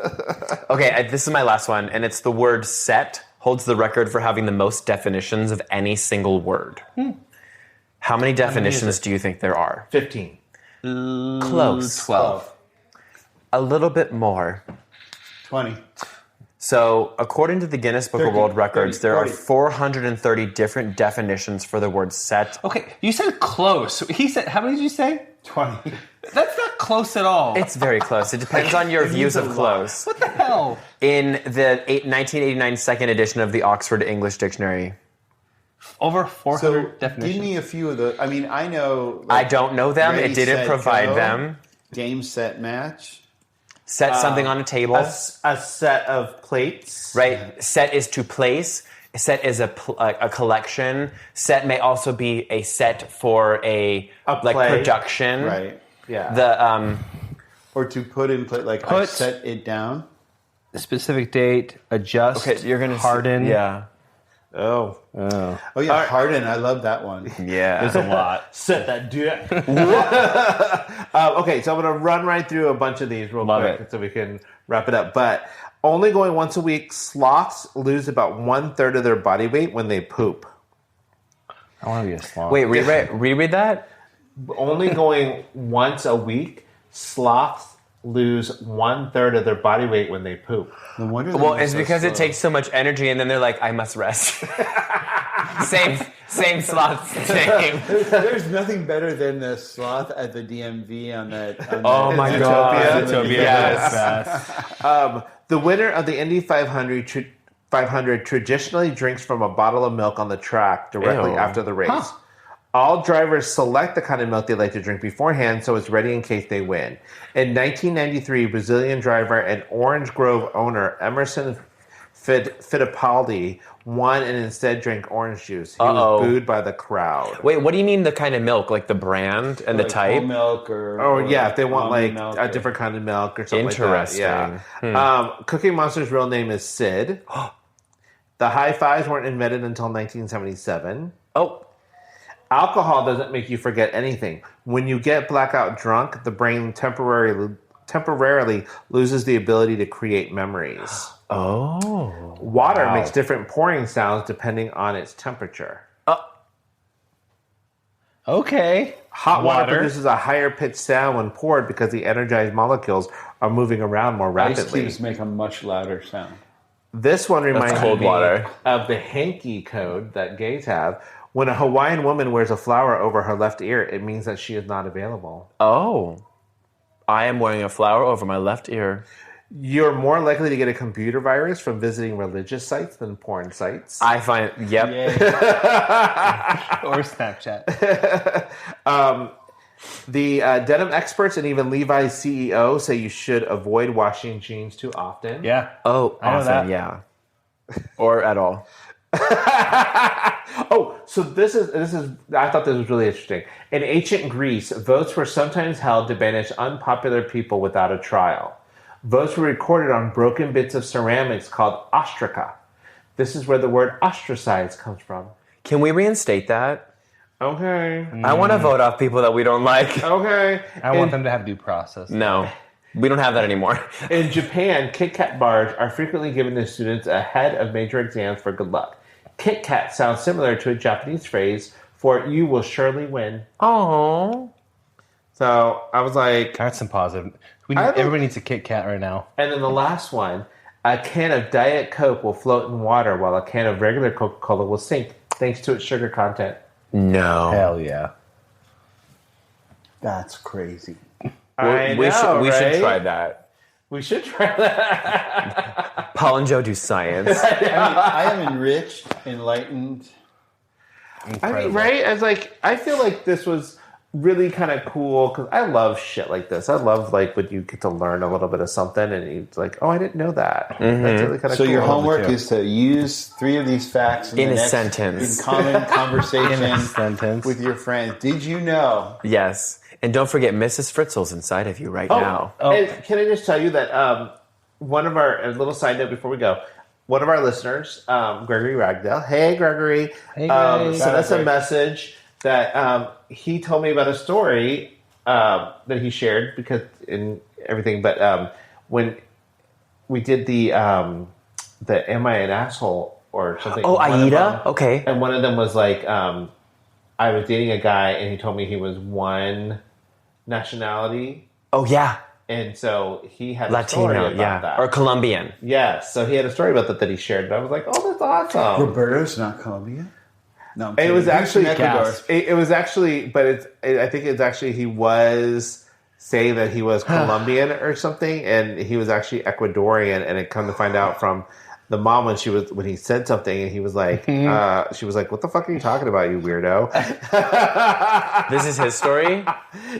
Okay, this is my last one, and it's the word set holds the record for having the most definitions of any single word. How many definitions do you think there are? 15. Close. 12. A little bit more. 20. So, according to the Guinness Book of 30, World Records, 30, there are 40. 430 different definitions for the word set. Okay, you said close. He said, how many did you say? 20. That's not close at all. It's very close. It depends on your views of close. What the hell? In the 1989 second edition of the Oxford English Dictionary. Over 400 So definitions. give me a few of the. I mean, I know. I don't know them. ready, It didn't set, provide go, them. Game, set, match. Set something on a table. A set of plates. Right? Set is to place. Set is a collection. Set may also be a set for a like play. production. Right. Yeah. The Or to put in play, like I Put- set it down. A specific date, adjust, you're gonna harden. Yeah. Oh. Oh yeah, harden. I love that one. Yeah. There's a lot. Set that dude. Okay, so I'm going to run right through a bunch of these real Love quick it. so we can wrap it up. But only going once a week, sloths lose about 1/3 of their body weight when they poop. I want to be a sloth. Wait, reread that? Only going once a week, sloths lose 1/3 of their body weight when they poop. No wonder. Well, they're it's so because slow. it takes so much energy, and then they're like, "I must rest." same slots. Same. There's nothing better than the sloth at the DMV on that. Oh my God. Zootopia. Yes. Best. The winner of the Indy 500 traditionally drinks from a bottle of milk on the track directly Ew. after the race. All drivers select the kind of milk they like to drink beforehand so it's ready in case they win. In 1993, Brazilian driver and Orange Grove owner Emerson Fittipaldi won and instead drank orange juice. He was booed by the crowd. Wait, what do you mean the kind of milk? Like the brand and the type? Whole milk or... Oh, yeah, if they want like milk a different kind of milk or something Interesting. like that. Yeah. Cookie Monster's real name is Sid. The high fives weren't invented until 1977. Oh. Alcohol doesn't make you forget anything. When you get blackout drunk, the brain temporarily loses the ability to create memories. Oh. Water makes different pouring sounds depending on its temperature. Okay. Hot water produces a higher pitched sound when poured because the energized molecules are moving around more rapidly. Ice cubes make a much louder sound. This one reminds cold me water. of the hanky code that gays have. When a Hawaiian woman wears a flower over her left ear, it means that she is not available. Oh. I am wearing a flower over my left ear. You're more likely to get a computer virus from visiting religious sites than porn sites. I find, yep. Or Snapchat. The denim experts and even Levi's CEO say you should avoid washing jeans too often. Yeah. Oh, I know awesome, that. yeah. Or at all. So this is I thought this was really interesting. In ancient Greece, votes were sometimes held to banish unpopular people without a trial. Votes were recorded on broken bits of ceramics called ostraca. This is where the word ostracize comes from. Can we reinstate that? Okay. I want to vote off people that we don't like. Okay. I want them to have due process. No. We don't have that anymore. In Japan, Kit Kat bars are frequently given to students ahead of major exams for good luck. Kit Kat sounds similar to a Japanese phrase for "you will surely win." Oh. So I was like, That's some positive. Everybody needs a Kit Kat right now. and then the last one, a can of Diet Coke will float in water while a can of regular Coca-Cola will sink thanks to its sugar content. No. Hell yeah. That's crazy. We should try that. We should try that. Paul and Joe do science. I am enriched, enlightened. I mean, right? I feel like this was really kind of cool because I love shit like this. I love like when you get to learn a little bit of something and it's like, oh, I didn't know that. Mm-hmm. That's really kind of So cool. your homework is to use 3 of these facts In a sentence. in common conversation Sentence. with your friends. Did you know? Yes. And don't forget, Mrs. Fritzl's inside of you right now. And can I just tell you that one of our, a little side note before we go, one of our listeners, Gregory Ragdale, hey Gregory, sent us a message that he told me about a story that he shared because in everything, but when we did the Am I an Asshole or something? Oh, Aida? Okay. And one of them was like, I was dating a guy and he told me he was one nationality. Oh, yeah. And so he had a story Latino, about that. Or Colombian. Yes. So he had a story about that he shared. And I was like, oh, that's awesome. Roberto's not Colombian. No, I'm It kidding. was He's actually from Ecuador. it was actually, but I think it's actually he was saying that he was Colombian or something, and he was actually Ecuadorian. And it come to find out from the mom when he said something, and he was like, she was like, "What the fuck are you talking about, you weirdo?" This is his story?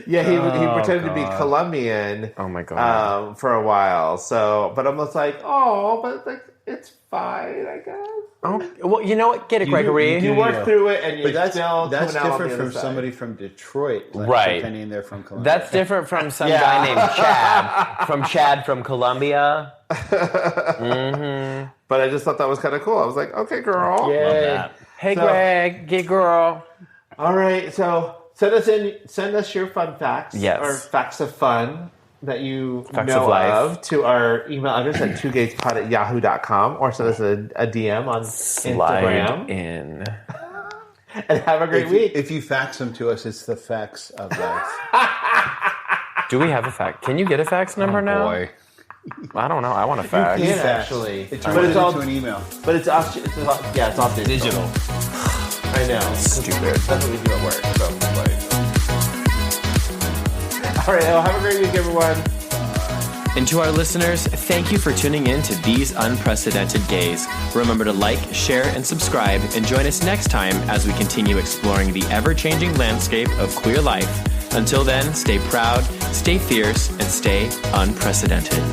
Yeah, he pretended to be Colombian. Oh, my God. For a while. So, but I'm just like, oh, but like it's fine, I guess. Oh, well, you know what? Get it, Gregory. You work through it, and you're But still that's coming out on the different other from side. somebody from Detroit, like, Right. pretending they're from Colombia. That's different from some guy named Chad from Colombia. But I just thought that was kind of cool. I was like, okay, girl. Yay. Hey, So- Greg. Get girl. All right, so send us your fun facts. Yes. Or facts of fun that you Facts know of life. of to our email address at tugayspod@yahoo.com or send us a DM on Slide Instagram. in. And have a great week. If you fax them to us, it's the facts of life. Do we have a fax? Can you get a fax number now? Boy. I don't know. I want a fax. can. Fax. Actually. It But turns it's it all- into an email. But it's all digital. I know. Stupid. That's what we do at work. So, like. All right, well, have a great week, everyone. And to our listeners, thank you for tuning in to These Unprecedented Gays. Remember to like, share, and subscribe, and join us next time as we continue exploring the ever-changing landscape of queer life. Until then, stay proud, stay fierce, and stay unprecedented.